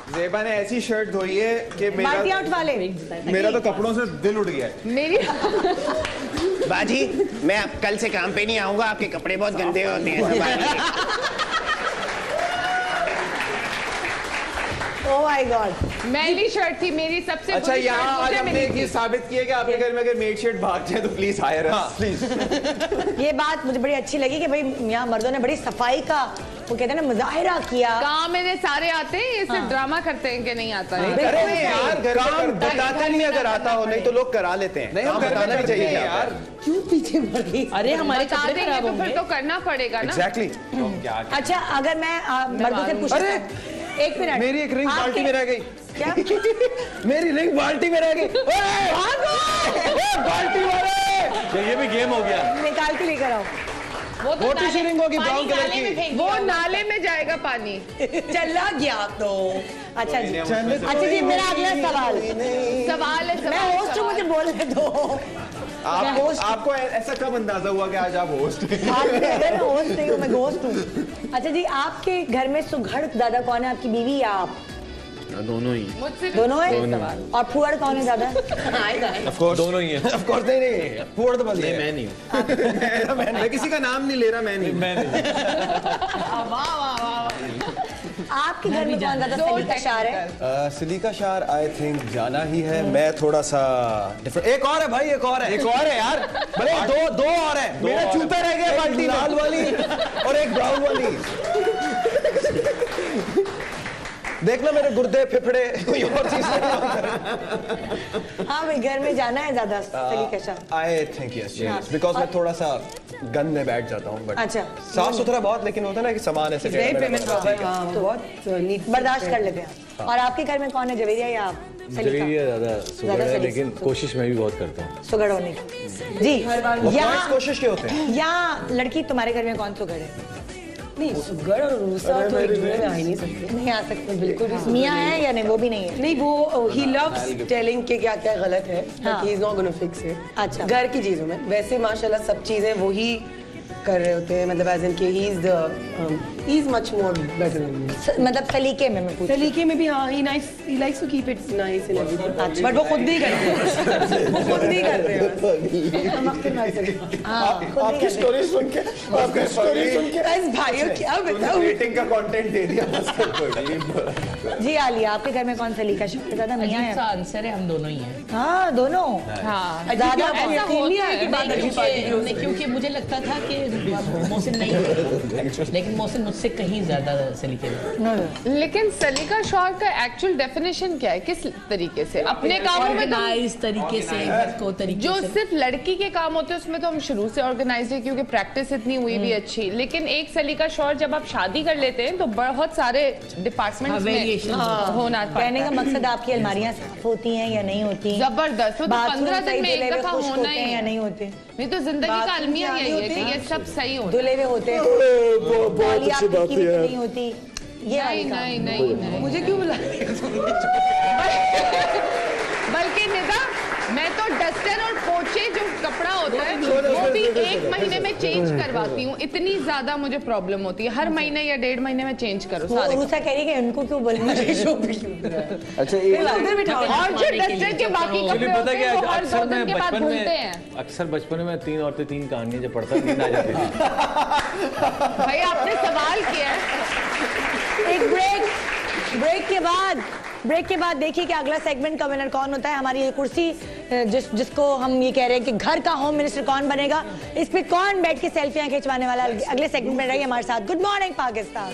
Speaker 11: ज़ेबा ने ऐसी शर्ट धोई है कि मेरा तो कपड़ों से दिल उठ गया है।
Speaker 8: मेरी
Speaker 19: बाजी, मैं अब कल से काम पे नहीं आऊंगा, आपके कपड़े बहुत गंदे होते हैं।
Speaker 1: Oh my God.
Speaker 8: Maili shirt थी मेरी सबसे।
Speaker 11: अच्छा, यहाँ आज हमने एक चीज साबित की है कि आपके घर में अगर मेड शर्ट भाग जाए तो प्लीज हायर अस, प्लीज।
Speaker 1: ये बात मुझे बड़ी अच्छी लगी कि भाई यहाँ मर्दों ने बड़ी सफाई का वो कहते हैं ना मुजाहिरा किया।
Speaker 8: काम मेरे सारे आते हैं, ये सिर्फ ड्रामा करते हैं कि नहीं आता है।
Speaker 11: यार काम बताता नहीं, अगर आता हो नहीं तो लोग करा लेते हैं। नहीं, हम बताना भी चाहिए यार।
Speaker 7: क्यों पीछे मर गई?
Speaker 6: अरे हमारे
Speaker 8: कपड़े खराब होंगे तो करना पड़ेगा ना।
Speaker 11: एग्जैक्टली।
Speaker 1: अच्छा, अगर मैं मर्दों से पूछूं, एक मिनट,
Speaker 11: मेरी एक रिंग बाल्टी में रह गई।
Speaker 1: क्या?
Speaker 11: मेरी रिंग बाल्टी में रह गई। बाल्टी वाले,
Speaker 9: ये भी गेम हो गया।
Speaker 1: निकाल के लेकर आओ।
Speaker 8: वो तो
Speaker 11: मोटी रिंग होगी ब्राउन कलर की,
Speaker 8: वो नाले में जाएगा पानी।
Speaker 7: चला गया तो।
Speaker 1: अच्छा जी, अच्छा जी, मेरा अगला सवाल
Speaker 8: है।
Speaker 1: मैं होस्ट हूँ, मुझे बोलने दो।
Speaker 11: आपको ऐसा कब अंदाजा हुआ कि आज आप होस्ट
Speaker 1: होस्ट नहीं हूँ, मैं घोस्ट हूँ। अच्छा जी, आपके घर में सुघड़ दादा कौन है, आपकी बीवी या आप?
Speaker 17: दोनों ही।
Speaker 1: दोनों है? और फुअड़ कौन है दादा?
Speaker 11: ऑफ कोर्स दोनों ही है। ऑफ कोर्स नहीं फुअड़ तो बस
Speaker 17: मैं नहीं हूँ।
Speaker 11: मैं किसी का नाम नहीं ले रहा, मैं नहीं।
Speaker 1: आपके घर में कौन ज्यादा सलीका शार है?
Speaker 10: सलीका शार आई थिंक जाना ही है। मैं थोड़ा सा डिफरेंट। एक और है भाई, एक और है यार। भले दो और है। मेरा चूता रह गया बाल्टी, लाल वाली और एक ब्राउन वाली। देखना मेरे गुर्दे फिफड़े कोई और चीज।
Speaker 1: हाँ भाई, घर में जाना है ज्यादा सलीका शार।
Speaker 10: आई थिंक यस, बिकॉज मैं थोड़ा सा गन में बैठ जाता हूँ।
Speaker 1: अच्छा,
Speaker 10: साफ सुथरा बहुत, लेकिन होता है ना कि सामान ऐसे
Speaker 1: तो बहुत बर्दाश्त कर लेते हैं। और आपके घर में कौन है, जवेरिया या आप?
Speaker 9: जवेरिया ज्यादा सुगड़ है, लेकिन कोशिश मैं भी बहुत करता हूँ
Speaker 1: सुगड़ होने की। जी, यहाँ
Speaker 10: कोशिश के होते हैं।
Speaker 1: यहाँ लड़की तुम्हारे घर में कौन सुगड़ है?
Speaker 7: नहीं, सुगड़ और रूसा तो एक जोड़े में आ ही नहीं सकते।
Speaker 1: नहीं आ सकते बिल्कुल भी। मियाँ है या नहीं, वो भी नहीं है?
Speaker 7: नहीं, वो ही लव्स टेलिंग के क्या क्या गलत है, but he is not gonna fix it.
Speaker 1: अच्छा,
Speaker 7: घर की चीजों में वैसे माशाल्लाह सब चीजें वो ही कर रहे होते हैं, मतलब एज इन के he is much more better than me.
Speaker 1: मतलब सलीके में मैं पूछ,
Speaker 7: सलीके में भी हाँ, he likes to keep it nice and everything, but वो खुद नहीं करते हैं। वो खुद नहीं कर रहे हैं।
Speaker 1: हम अपने घर से
Speaker 11: आपकी स्टोरी सुन के
Speaker 7: भाइयों क्या बताऊं,
Speaker 11: रेटिंग का कंटेंट दे दिया।
Speaker 1: जी आलिया, आपके घर में कौन सलीका शार ज्यादा? मियाँ है?
Speaker 6: आंसर है, हम दोनों ही हैं।
Speaker 1: हाँ, दोनों।
Speaker 6: हाँ,
Speaker 1: ज्यादा
Speaker 6: ऐसा होता है क्योंकि मुझे लगता था कि मोहसिन नहीं है, लेकिन मोहसिन मुझसे कहीं ज्यादा सलीके में।
Speaker 8: लेकिन सलीका शार का एक्चुअल डेफिनेशन क्या है, किस तरीके से? अपने कामों में
Speaker 6: ऑर्गेनाइज तरीके से, घर को तरीके
Speaker 8: जो
Speaker 6: से।
Speaker 8: सिर्फ लड़की के काम होते हैं उसमें तो हम शुरू से ऑर्गेनाइज है, क्योंकि प्रैक्टिस इतनी हुई भी अच्छी। लेकिन एक सलीका शार जब आप शादी कर लेते हैं तो बहुत सारे डिपार्टमेंट्स में होना।
Speaker 1: कहने का मकसद आपकी अलमारियां साफ होती हैं या नहीं होती?
Speaker 8: जबरदस्त। 15 दिन में एक दफा होना ही
Speaker 1: या नहीं होते?
Speaker 8: नहीं तो जिंदगी का अलमिया यही है कि ये सब सही हो,
Speaker 1: धुले हुए होते हैं,
Speaker 11: बहुत अच्छी बात है यार।
Speaker 1: नहीं होती ये
Speaker 8: नहीं।
Speaker 7: मुझे क्यों बुला?
Speaker 8: बल्कि निदा, मैं तो डस्टर और पोछे जो कपड़ा होता है वो भी 1 महीने में चेंज करवाती हूँ। इतनी ज्यादा मुझे प्रॉब्लम होती है, हर महीने या 1.5 महीने में चेंज करो सारे।
Speaker 1: रूसा कह रही है उनको क्यों बोलेंगे?
Speaker 11: अच्छा,
Speaker 8: और जो डस्टर के बाकी कपड़े होते हैं वो हर 2 दिन के बाद धुलते हैं।
Speaker 9: अक्सर बचपन में 3 औरतें 3 कहानियां जब पढ़ता नींद आ जाती थी।
Speaker 8: भाई आपने सवाल किया है।
Speaker 1: एक ब्रेक के बाद देखिए कि अगला सेगमेंट का विनर कौन होता है। हमारी ये कुर्सी जिसको हम ये कह रहे हैं कि घर का होम मिनिस्टर कौन बनेगा, इस पे कौन बैठ के सेल्फियां खिंचवाने वाला, अगले सेगमेंट में रहिए हमारे साथ। Good morning Pakistan.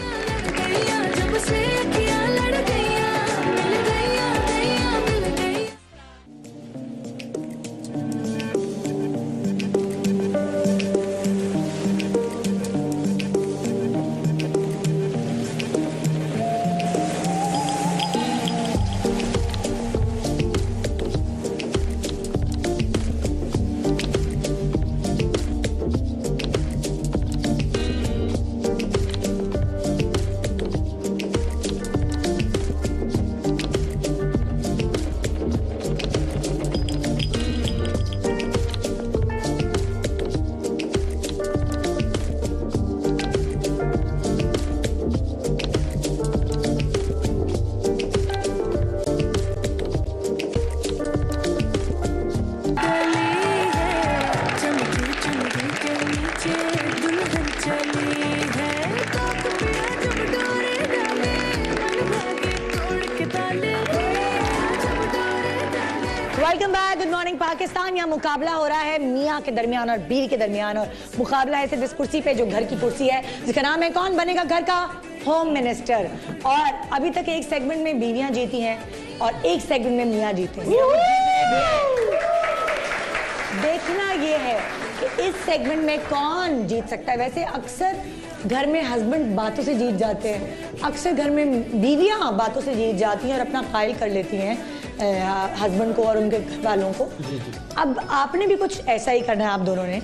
Speaker 1: पाकिस्तान, यहाँ मुकाबला हो रहा है मियाँ के दरमियान और बीवी के दरमियान। और मुकाबला है सिर्फ इस कुर्सी पे जो घर की कुर्सी है, जिसका नाम है कौन बनेगा घर का होम मिनिस्टर। और अभी तक एक सेगमेंट में बीवियां जीती हैं और एक सेगमेंट में मियाँ जीते हैं। देखना ये है कि इस सेगमेंट में कौन जीत सकता है। वैसे अक्सर घर में हस्बैंड बातों से जीत जाते हैं, अक्सर घर में बीवियां बातों से जीत जाती हैं और अपना कायल कर लेती हैं हस्बैंड को और उनके घर वालों को। अब आपने भी कुछ ऐसा ही करना है आप दोनों ने।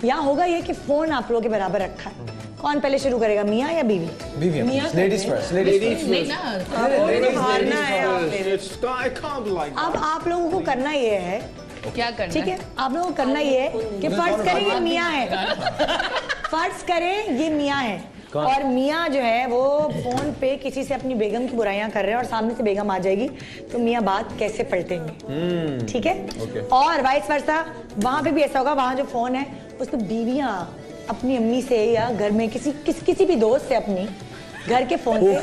Speaker 1: यहाँ होगा ये कि फोन आप लोगों के बराबर रखा है। कौन पहले शुरू करेगा, मियाँ या बीवी?
Speaker 10: Ladies first.
Speaker 1: अब आप लोगों को करना ये है,
Speaker 8: क्या करना?
Speaker 1: ठीक है, आप लोगों को करना ये है कि फर्ज करें ये मियाँ है, फर्ज करें ये मियाँ है और मियाँ जो है वो फोन पे किसी से अपनी बेगम की बुराइयां कर रहे हैं और सामने से बेगम आ जाएगी, तो मियाँ बात कैसे पलटेंगे? ठीक है। और वाइस वर्सा वहां पे भी ऐसा होगा, वहां जो फोन है उस पर बीवियां अपनी अम्मी से या घर में किसी भी दोस्त से अपनी घर के फोन से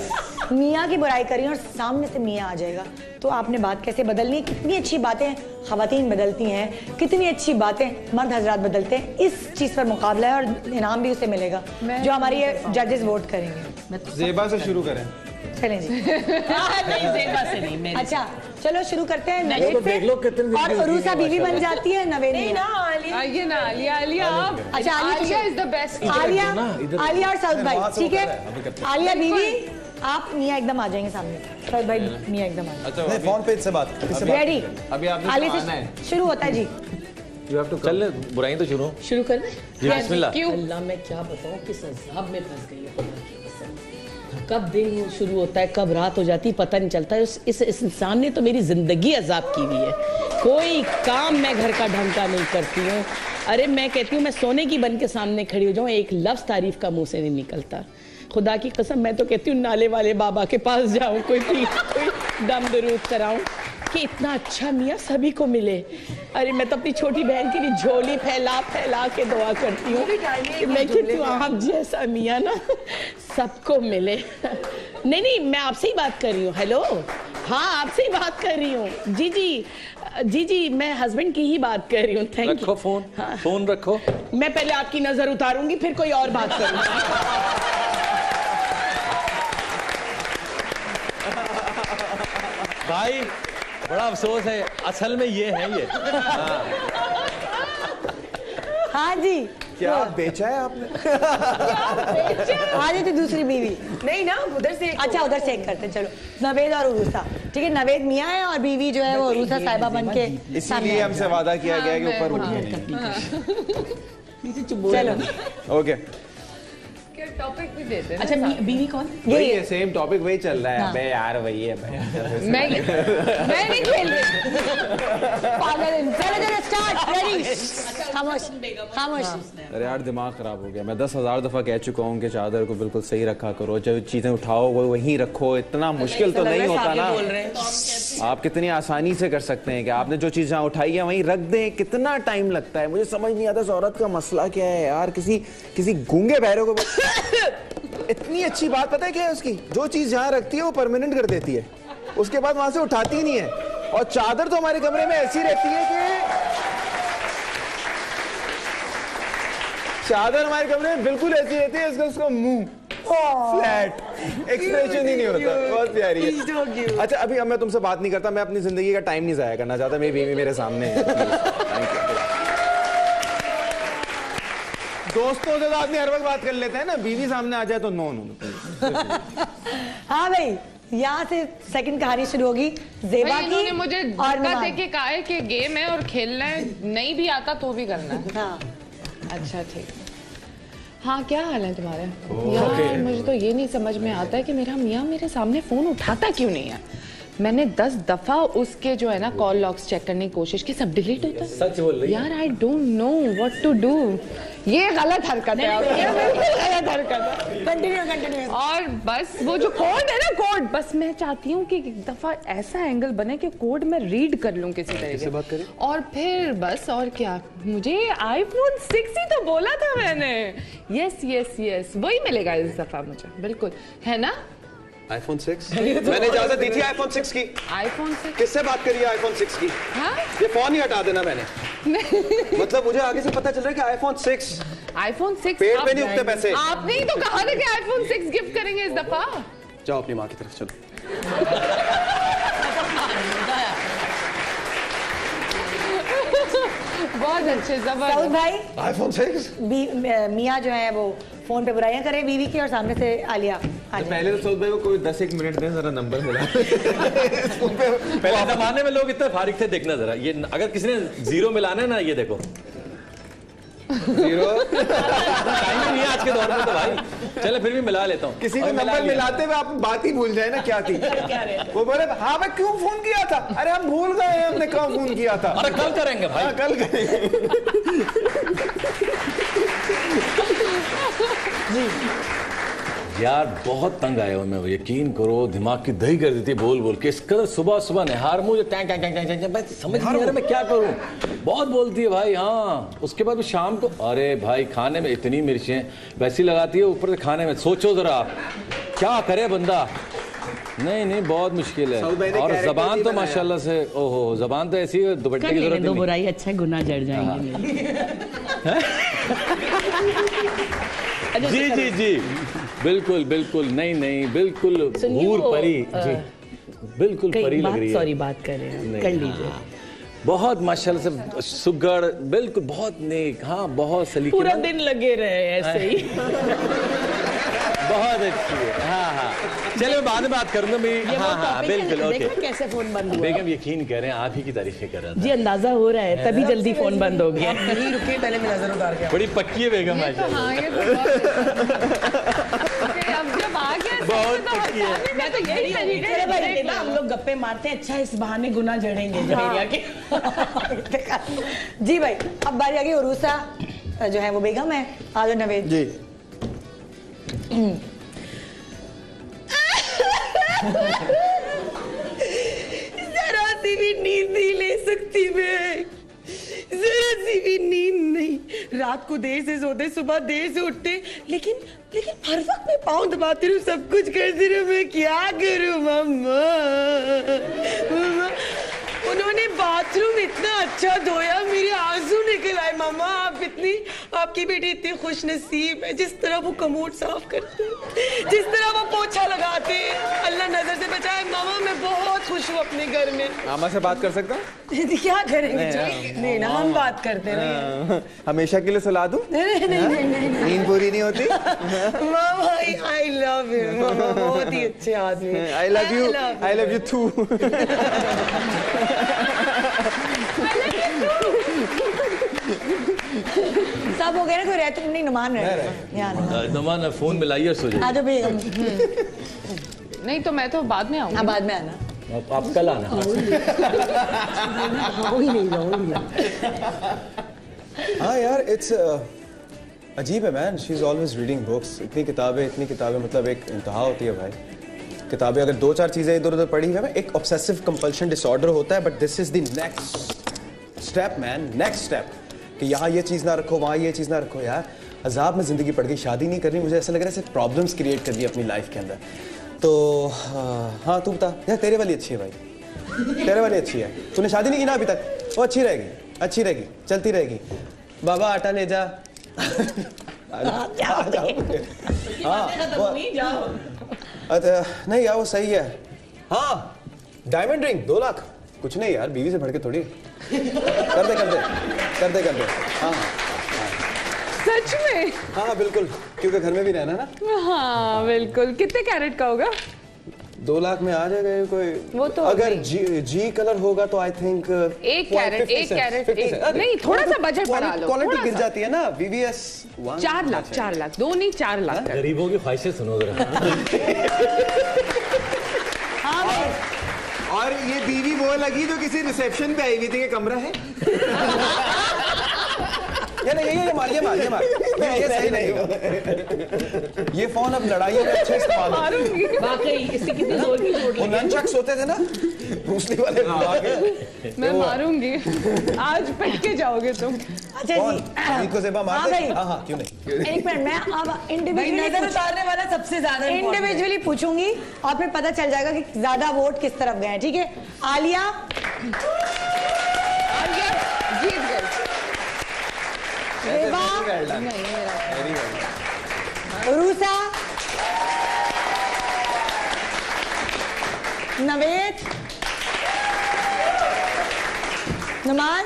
Speaker 1: मियाँ की बुराई करी और सामने से मियाँ आ जाएगा, तो आपने बात कैसे बदलनी है। कितनी अच्छी बातें खवातीन बदलती हैं, कितनी अच्छी बातें मर्द हजरात बदलते हैं। इस चीज पर मुकाबला है और इनाम भी उसे मिलेगा जो हमारी जजेस वोट करेंगे।
Speaker 11: ज़ेबा से शुरू करें।
Speaker 1: चलें जी।
Speaker 6: नहीं, ज़ेबा से नहीं।
Speaker 1: अच्छा चलो शुरू करते हैं नवेद
Speaker 9: तो देख लो कितने
Speaker 1: और उरूसा बीवी बन जाती है नवेद।
Speaker 8: नहीं ना आलिया आप।
Speaker 1: अच्छा
Speaker 8: Alia is the best.
Speaker 1: Alia और साउथ भाई, ठीक है। आलिया बीवी, आप मियाँ एकदम आ जाएंगे सामने, साउथ भाई मियाँ एकदम आ जाएंगे।
Speaker 10: अच्छा फोन पे इससे बात
Speaker 1: रेडी।
Speaker 11: अभी आपने
Speaker 1: आलिया से शुरू होता है जी।
Speaker 9: चल बुराई तो शुरू
Speaker 6: कर ले
Speaker 9: जी, बिस्मिल्लाह।
Speaker 6: क्यों? अल्लाह मैं क्या बताऊं किस अज़ाब में फंस गई है। कब दिन शुरू होता है कब रात हो जाती है पता नहीं चलता है। इस इंसान ने तो मेरी जिंदगी अजाब की हुई है। कोई काम मैं घर का ढंग का नहीं करती हूँ। अरे मैं कहती हूँ मैं सोने की बन के सामने खड़ी हो जाऊँ, एक लफ्ज़ तारीफ का मुंह से नहीं निकलता। खुदा की कसम मैं तो कहती हूँ नाले वाले बाबा के पास जाऊँ, कोई दम दरूद कराऊँ कि इतना अच्छा मियाँ सभी को मिले। अरे मैं तो अपनी छोटी बहन के लिए झोली फैला फैला के दुआ करती हूँ कि मैं कहती हूँ आप जैसा मियाँ ना सबको मिले। नहीं मैं आपसे ही बात कर रही हूँ। हेलो, हाँ आपसे ही बात कर रही हूँ। जी मैं हस्बैंड की ही बात कर रही हूँ। Thank you.
Speaker 9: रखो फोन। हाँ। फोन रखो।
Speaker 6: मैं पहले आपकी नजर उतारूंगी फिर कोई और बात करूंगी।
Speaker 9: भाई बड़ा अफसोस है, असल में ये है ये।
Speaker 1: हाँ जी।
Speaker 11: क्या बेचा है आपने?
Speaker 1: आ जाती दूसरी बीवी।
Speaker 7: नहीं ना उधर से।
Speaker 1: अच्छा उधर से एक करते हैं। चलो नवेद और उरूसा, ठीक है। नवेद मियाँ है और बीवी जो है वो उरूसा साहिबा बन के,
Speaker 11: इसीलिए हमसे वादा किया गया कि ऊपर उठेंगे।
Speaker 1: चलो
Speaker 11: ओके,
Speaker 8: टॉपिक भी देते हैं।
Speaker 6: अच्छा बीवी कौन?
Speaker 11: वही है, सेम टॉपिक वही चल रहा है। अबे यार वही है।
Speaker 8: मैं नहीं खेल रही।
Speaker 1: पागल। चलो स्टार्ट। रेडी। खामोश खामोश।
Speaker 11: अरे यार दिमाग खराब हो गया। मैं 10,000 दफा कह चुका हूँ कि चादर को बिल्कुल सही रखा करो, जब चीजें उठाओ वो वहीं रखो। इतना मुश्किल तो नहीं होता ना। आप कितनी आसानी से कर सकते हैं कि आपने जो चीज यहाँ उठाई है वहीं रख दें। कितना टाइम लगता है, मुझे समझ नहीं आता इस औरत का मसला क्या है यार। किसी गूंगे बहरे को इतनी अच्छी बात पता है क्या है उसकी, जो चीज जहाँ रखती है वो परमानेंट कर देती है, उसके बाद वहां से उठाती ही नहीं है। और चादर तो हमारे कमरे में ऐसी रहती है कि चादर हमारे कमरे में बिल्कुल ऐसी रहती है, उसका मुंह फ्लैट, एक्सप्रेशन ही नहीं होता। बहुत प्यारी है। अच्छा अभी अब मैं तुमसे बात नहीं करता, मैं अपनी जिंदगी का टाइम नहीं जाया करना चाहता। मेरी बीवी मेरे सामने है। दोस्तों से तो आदमी हर वक्त बात कर लेते हैं ना, बीवी सामने आ जाए तो नो।
Speaker 1: हाँ भाई यहाँ से सेकंड कहानी शुरू होगी ज़ेबा की।
Speaker 8: इन्होंने मुझे धक्का देके कहा है कि गेम है और खेलना है, नहीं भी आता तो भी करना है।
Speaker 1: हाँ।
Speaker 8: अच्छा ठीक। हाँ क्या हाल है तुम्हारे? यार मुझे तो ये नहीं समझ में आता है कि मेरा मियाँ मेरे सामने फोन उठाता क्यों नहीं है। मैंने 10 दफा उसके जो है ना कॉल लॉग्स चेक करने की कोशिश की, सब डिलीट होता है।
Speaker 9: सच बोल रही
Speaker 8: यार I don't know what to do. ये गलत हरकत है, गलत हरकत है।
Speaker 1: कंटिन्यू।
Speaker 8: और बस वो जो कोड है ना, कोड बस मैं चाहती हूँ कि एक दफा ऐसा एंगल बने कि कोड में रीड कर लूँ किसी तरह से, और फिर बस और क्या। मुझे iPhone 6 ही तो बोला था मैंने। यस वही मिलेगा इस दफा मुझे, बिल्कुल है ना।
Speaker 10: iPhone 6 मैंने इजाजत दी थी iPhone 6 की।
Speaker 8: iPhone 6
Speaker 10: किससे बात करी है iPhone 6 की?
Speaker 8: हाँ?
Speaker 10: ये फोन ही हटा देना मैंने। मतलब मुझे आगे से पता चल रहा है कि iPhone 6 पेड़ पे नहीं उगते पैसे।
Speaker 8: आपने ही तो कहा था कि iPhone 6 गिफ्ट करेंगे इस दफा।
Speaker 10: जाओ अपनी माँ की तरफ चलो।
Speaker 8: बहुत अच्छे
Speaker 1: साउद भाई
Speaker 10: iPhone 6
Speaker 1: मियाँ जो है वो फोन पे बुराइयां करे बीवी की और सामने से आलिया।
Speaker 11: तो पहले तो सऊद भाई को कोई 10-1 मिनट दें, जरा नंबर मिला।
Speaker 9: पहले जमाने में लोग इतने फारिग थे, देखना जरा ये अगर किसी ने 0 मिलाना है ना, ये देखो
Speaker 11: 0
Speaker 9: टाइम नहीं है आज के दौर में तो भाई। चलो फिर भी मिला लेता हूँ।
Speaker 11: किसी को नंबर मिलाते हुए आप बात ही भूल जाए ना क्या थी। वो बोले हाँ भाई क्यों फोन किया था? अरे हम भूल गए हैं हमने कब फोन किया था।
Speaker 9: अरे कल करेंगे भाई।
Speaker 11: हाँ, कल करेंगे।
Speaker 9: यार बहुत तंग आया हूँ मैं, यकीन करो दिमाग की दही कर देती है बोल बोल के। इस कदर सुबह सुबह निहार मुझे tank tank tank tank tank, मैं समझ नहीं आ रहा मैं क्या करूँ। बहुत बोलती है भाई। हाँ उसके बाद शाम को अरे भाई खाने में इतनी मिर्चें वैसी लगाती है, ऊपर से खाने में सोचो जरा आप क्या करे बंदा। नहीं नहीं बहुत मुश्किल है। और जबान तो माशाल्लाह से ओहो जबान तो ऐसी है दुपट्टे की जरूरत नहीं।
Speaker 6: बुराई अच्छा गुनाह जड़ जाएंगे।
Speaker 9: जी जी जी बिल्कुल बिल्कुल नहीं नहीं बिल्कुल हूर परी जी बिल्कुल परी लग रही है।
Speaker 6: सॉरी बात कर रहे हैं, कर लीजिए।
Speaker 9: बहुत माशाल्लाह से सुगड़ बिल्कुल बहुत नेक। हाँ बहुत सलीके
Speaker 6: पूरा दिन लगे रहे ऐसे ही।
Speaker 9: बहुत अच्छी है। हाँ हाँ चलो बाद में बात करूंगा मैं। हाँ हाँ बिल्कुल ओके।
Speaker 6: कैसे फोन बंद हुआ?
Speaker 9: बेगम यकीन कर रहे हैं आप ही की तारीफें कर रहा था
Speaker 6: जी, अंदाजा हो रहा है तभी जल्दी फोन बंद हो गया।
Speaker 7: नहीं रुकिए, पहले मैं नजर उतार के।
Speaker 9: बड़ी पक्की है बेगम आज।
Speaker 6: बहुत पक्की है। मैं तो यही कही ना हम लोग गप्पे मारते हैं, अच्छा इस बहाने गुना जड़ेंगे जहेरिया के।
Speaker 1: जी भाई अब बारी आ गई उरूसा जो है वो बेगम है। आज नवेद
Speaker 10: जी
Speaker 7: जरा सी भी नींद नहीं ले सकती मैं, जरा सी भी नींद नहीं। रात को देर से सोते, सुबह देर से उठते, लेकिन हर वक्त मैं पाँव दबाती रहूं, सब कुछ करती रहूं। मैं क्या करूं मम्मा? उन्होंने बाथरूम इतना अच्छा धोया, मेरे आंसू निकल आए। मामा आपकी बेटी इतनी खुश नसीब है, जिस तरह वो कमोड साफ करते हैं, जिस तरह वो पोछा लगाते हैं। अल्लाह नजर से बचाए। मामा मैं बहुत खुश हूँ अपने घर में।
Speaker 11: मामा से बात कर सकता हूँ?
Speaker 7: क्या करेंगे? नहीं ना हम बात करते हैं।
Speaker 11: हमेशा के लिए सुला दूं?
Speaker 7: नहीं।
Speaker 11: नींद पूरी नहीं होती?
Speaker 7: मामा आई लव यू। मामा बहुत ही अच्छे आदमी।
Speaker 11: I love you too.
Speaker 1: सब हो गया ना, कोई रहते नहीं नुमान रहे।
Speaker 9: नुमान फोन मिलाइए और सो जाइए।
Speaker 1: आ जाओ बेगम।
Speaker 8: नहीं तो मैं तो बाद में आऊंगी।
Speaker 1: हाँ बाद में आना।
Speaker 9: आप कल आना।
Speaker 10: हाँ यार इट्स अजीब है man. She is always reading books. इतनी किताबें मतलब एक इंतहा होती है भाई। किताबें अगर 2-4 चीजें इधर उधर पढ़ी है, एक ऑब्सेसिव कंपल्शन डिसऑर्डर होता है। But this is the next step man, next step कि यहाँ ये चीज़ ना रखो, वहाँ ये चीज़ ना रखो। यार अजाब में ज़िंदगी पड़ गई। शादी नहीं करनी, मुझे ऐसा लग रहा है ऐसे प्रॉब्लम्स क्रिएट कर दी अपनी लाइफ के अंदर। तो हाँ तू बता यार, तेरे वाली अच्छी है भाई, तेरे वाली अच्छी है। तूने शादी नहीं की ना अभी तक, वो अच्छी रहेगी चलती रहेगी। बाबा आटा ले जा। अच्छा नहीं यार वो सही है। हाँ डायमंड रिंग 2 लाख कुछ नहीं यार, बीवी से बढ़ के थोड़ी। कर दे। हाँ
Speaker 8: सच में?
Speaker 10: हाँ बिल्कुल, क्योंकि घर में भी रहना ना।
Speaker 8: हाँ बिल्कुल। कितने कैरेट का होगा?
Speaker 10: 2 लाख में आ जाएगा कोई।
Speaker 8: वो तो
Speaker 10: अगर जी कलर होगा तो आई थिंक
Speaker 8: 1 कैरेट नहीं, थोड़ा सा बजट बढ़ा लो।
Speaker 10: क्वालिटी गिर जाती है ना। VVS
Speaker 8: 4 लाख 2 नहीं 4 लाख।
Speaker 9: गरीबों की ख्वाहिशें सुनो जरा।
Speaker 11: और ये बीवी वो लगी जो किसी रिसेप्शन पे आई हुई थी कि कमरा है।
Speaker 10: ये मार ये सही नहीं होगा। ये फोन अब लड़ाई में अच्छे इस्तेमाल
Speaker 6: वाकई इससे कितनी जोर की चोट लगी।
Speaker 10: ननचक्स होते थे ना ब्रूस ली वाले।
Speaker 8: मैं मारूंगी आज पिट के जाओगे तुम।
Speaker 1: अच्छा जी
Speaker 10: को ज़ेबा मार दे। हाँ क्यों नहीं।
Speaker 1: एक मिनट मैं अब इंडिविजुअली
Speaker 7: नजर उतारने वाला सबसे ज्यादा
Speaker 1: इंडिविजुअली पूछूंगी और फिर पता चल जाएगा कि ज्यादा वोट किस तरफ गए। ठीक है आलिया
Speaker 8: जीत गए।
Speaker 1: रूसा, नवेद, नुमान,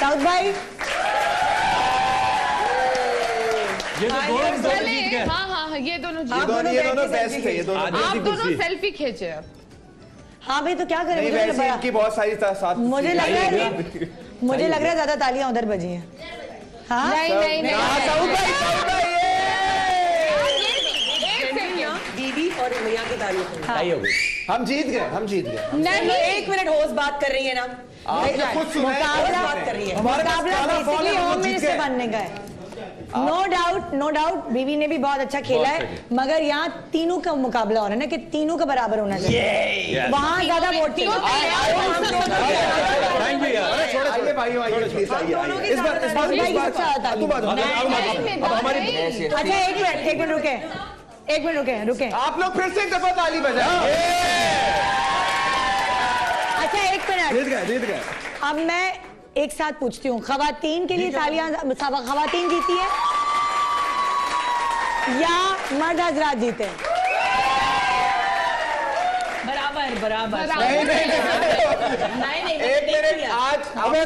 Speaker 1: साउथ भाई।
Speaker 9: ये तो जीत गए।
Speaker 8: हाँ ये दोनों
Speaker 11: बेस्ट थे। ये दोनों
Speaker 8: आप दोनों सेल्फी खींचे अब।
Speaker 1: हाँ भाई तो क्या करें।
Speaker 11: इनकी बहुत सारी साथ
Speaker 1: मुझे लग रहा है ज्यादा तालियां उधर बजी हैं। हाँ
Speaker 8: नहीं
Speaker 7: दीदी और मियां की तारीफ
Speaker 9: हो गई।
Speaker 11: हम जीत गए।
Speaker 7: नहीं 1 मिनट होस्ट बात कर रही है ना।
Speaker 1: मुकाबला
Speaker 7: बात कर रही है।
Speaker 1: मुकाबला बेसिकली होम मिनिस्टर बनने का है। नो डाउट बीवी ने भी बहुत अच्छा खेला है मगर यहाँ तीनों का मुकाबला हो रहा है ना कि तीनों का बराबर होना चाहिए। वहाँ ज्यादा वोट चाहिए। अच्छा एक मिनट रुके।
Speaker 11: आप लोग फिर से एक दफा ताली बजाएं।
Speaker 1: अच्छा एक मिनट
Speaker 10: जीत गए।
Speaker 1: अब मैं एक साथ पूछती हूँ खवातीन के लिए तालियां खवातीन जीती है या मर्द हजरात जीते हैं?
Speaker 6: बराबर। नहीं
Speaker 11: एक मिनट आज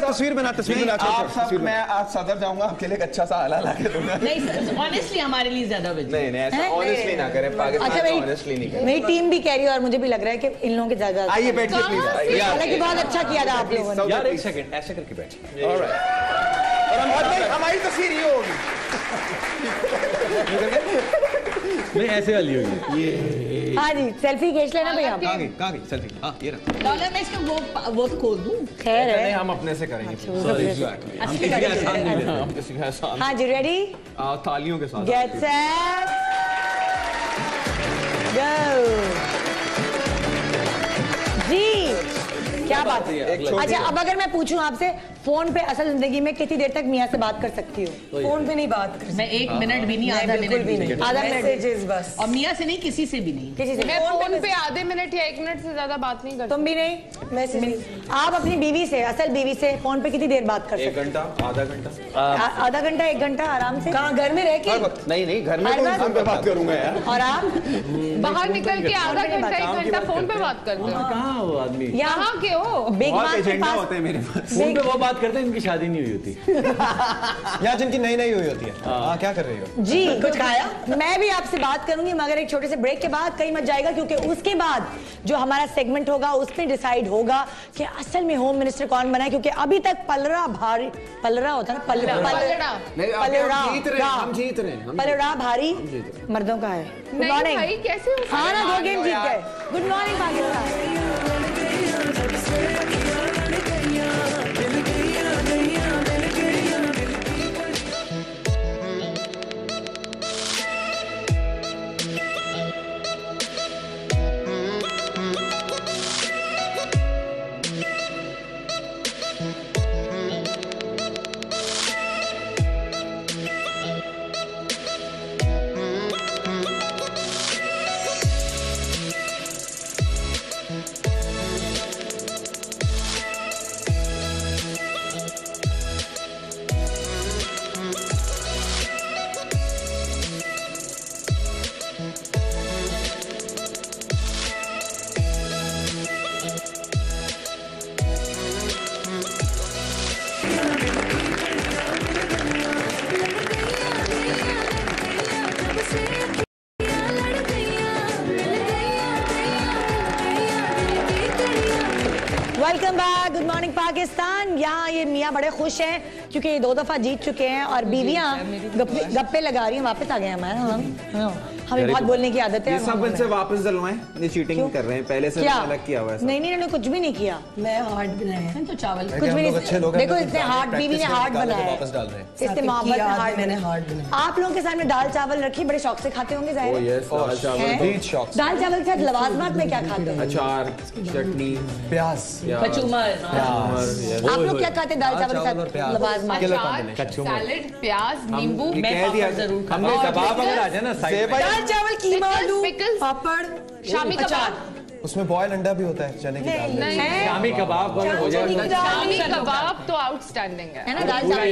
Speaker 10: तस्वीर बना
Speaker 11: आप सब मैं आज सदर जाऊंगा आपके लिए एक अच्छा सा आला ला के दूंगा।
Speaker 6: नहीं ऑनेस्टली हमारे लिए ज्यादा
Speaker 11: नहीं ऐसा ऑनेस्टली ना करें। पाकिस्तान ऑनेस्टली नहीं करें।
Speaker 1: मेरी टीम भी कह रही है और मुझे भी लग रहा है कि इन लोगों के ज्यादा
Speaker 11: आइए बैठिए प्लीज।
Speaker 1: हालांकि बहुत अच्छा किया था आप लोगों ने।
Speaker 9: यार एक सेकंड ऐसे करके बैठ।
Speaker 11: ऑलराइट और हमारी तस्वीर ये होगी।
Speaker 9: नहीं ऐसे वाली होगी ये।
Speaker 1: हाँ जी सेल्फी खींच लेना भैया।
Speaker 10: कहाँ गई सेल्फी? हाँ ये रहा।
Speaker 6: डॉलर में इसका वो खोल दूं।
Speaker 1: खैर है
Speaker 11: हम अपने से करेंगे।
Speaker 10: हम किसी का आसान नहीं लेते।
Speaker 1: हाँ जी रेडी
Speaker 10: तालियों के साथ।
Speaker 1: Get set go. जी क्या बात है। अच्छा अब अगर मैं पूछूं आपसे फोन पे असल जिंदगी में कितनी देर तक मियां से बात कर सकती हूँ?
Speaker 7: फोन पे नहीं बात कर।
Speaker 6: मैं 1 मिनट भी नहीं, आधा मिनट भी नहीं।
Speaker 1: आधा मिनट
Speaker 7: बस।
Speaker 6: और मियां से नहीं, किसी से भी नहीं।
Speaker 1: किसी से
Speaker 8: मैं फोन पे आधे मिनट या 1 मिनट से ज्यादा बात नहीं करती।
Speaker 1: तुम भी नहीं? आप अपनी बीवी से असल बीवी से फोन पे कितनी देर बात कर सकते?
Speaker 11: 1 घंटा आधा घंटा
Speaker 1: 1 घंटा आराम से।
Speaker 7: कहाँ घर में रह के?
Speaker 11: नहीं घर में तो फोन पे बात करूंगा यार।
Speaker 1: और आप
Speaker 8: बाहर निकल के आधा घंटा 1 घंटा फोन पे बात करते हो?
Speaker 9: कहाँ हो आदमी?
Speaker 8: यहाँ के हो?
Speaker 1: बिग मार्ट के पास
Speaker 11: होते हैं मेरे पास।
Speaker 9: फोन पे वो बात करते हैं इनकी शादी नहीं हुई होती।
Speaker 10: या जिनकी नई हुई होती है। हाँ क्या कर रही हो?
Speaker 1: जी कुछ खाया? मैं भी आपसे बात करूंगी मगर एक छोटे से ब्रेक के बाद कहीं मत जाएगा क्योंकि उसके बाद जो हमारा सेगमेंट होगा उसमें डिसाइड होगा कि असल में होम मिनिस्टर कौन बना है क्योंकि अभी तक पलड़ा होता है ना पलड़ा भारी मर्दों का है। Good morning. हाँ ना 2 गेम जीत गए। Good morning Pakistan. Welcome back. Good morning Pakistan. यहाँ ये ये मियाँ बड़े खुश हैं क्योंकि ये 2 दफा जीत चुके हैं और बीवियाँ गप्पे लगा रही हैं। वापस आ गए हमारे, हमें बहुत बोलने की आदत है।
Speaker 11: सब इनसे वापस दिलवाएं, ये चीटिंग कर रहे हैं, पहले से अलग किया हुआ है।
Speaker 1: नहीं नहीं, कुछ भी नहीं किया।
Speaker 6: मैं हार्ट बनाया है तो चावल
Speaker 1: कुछ भी नहीं। देखो इसने हार्ट, बीवी ने हार्ट बनाया,
Speaker 10: वापस डाल रहे हैं।
Speaker 1: इसने मोहब्बत में हार्ट, मैंने हार्ट बनाया। आप लोगों के सामने दाल चावल रखी, बड़े शौक से खाते होंगे जाहिर है। दाल चावल के साथ लवाजमात में क्या खाते हैं?
Speaker 11: अचार, चटनी, प्याज,
Speaker 6: कचूमर।
Speaker 1: आप लोग क्या खाते हैं दाल चावल के साथ लवाजमात?
Speaker 8: सैलेड, प्याज, नींबू।
Speaker 9: हमने कबाब अगर आ जाए ना
Speaker 1: दाल चावल, कीमा, आलू, पापड़,
Speaker 8: शामी कबाब।
Speaker 10: उसमें बॉयल अंडा भी होता है चने की दाल में।
Speaker 9: शामी कबाब हो जाए।
Speaker 8: शामी कबाब तो आउटस्टैंडिंग है
Speaker 1: ना, दाल चावल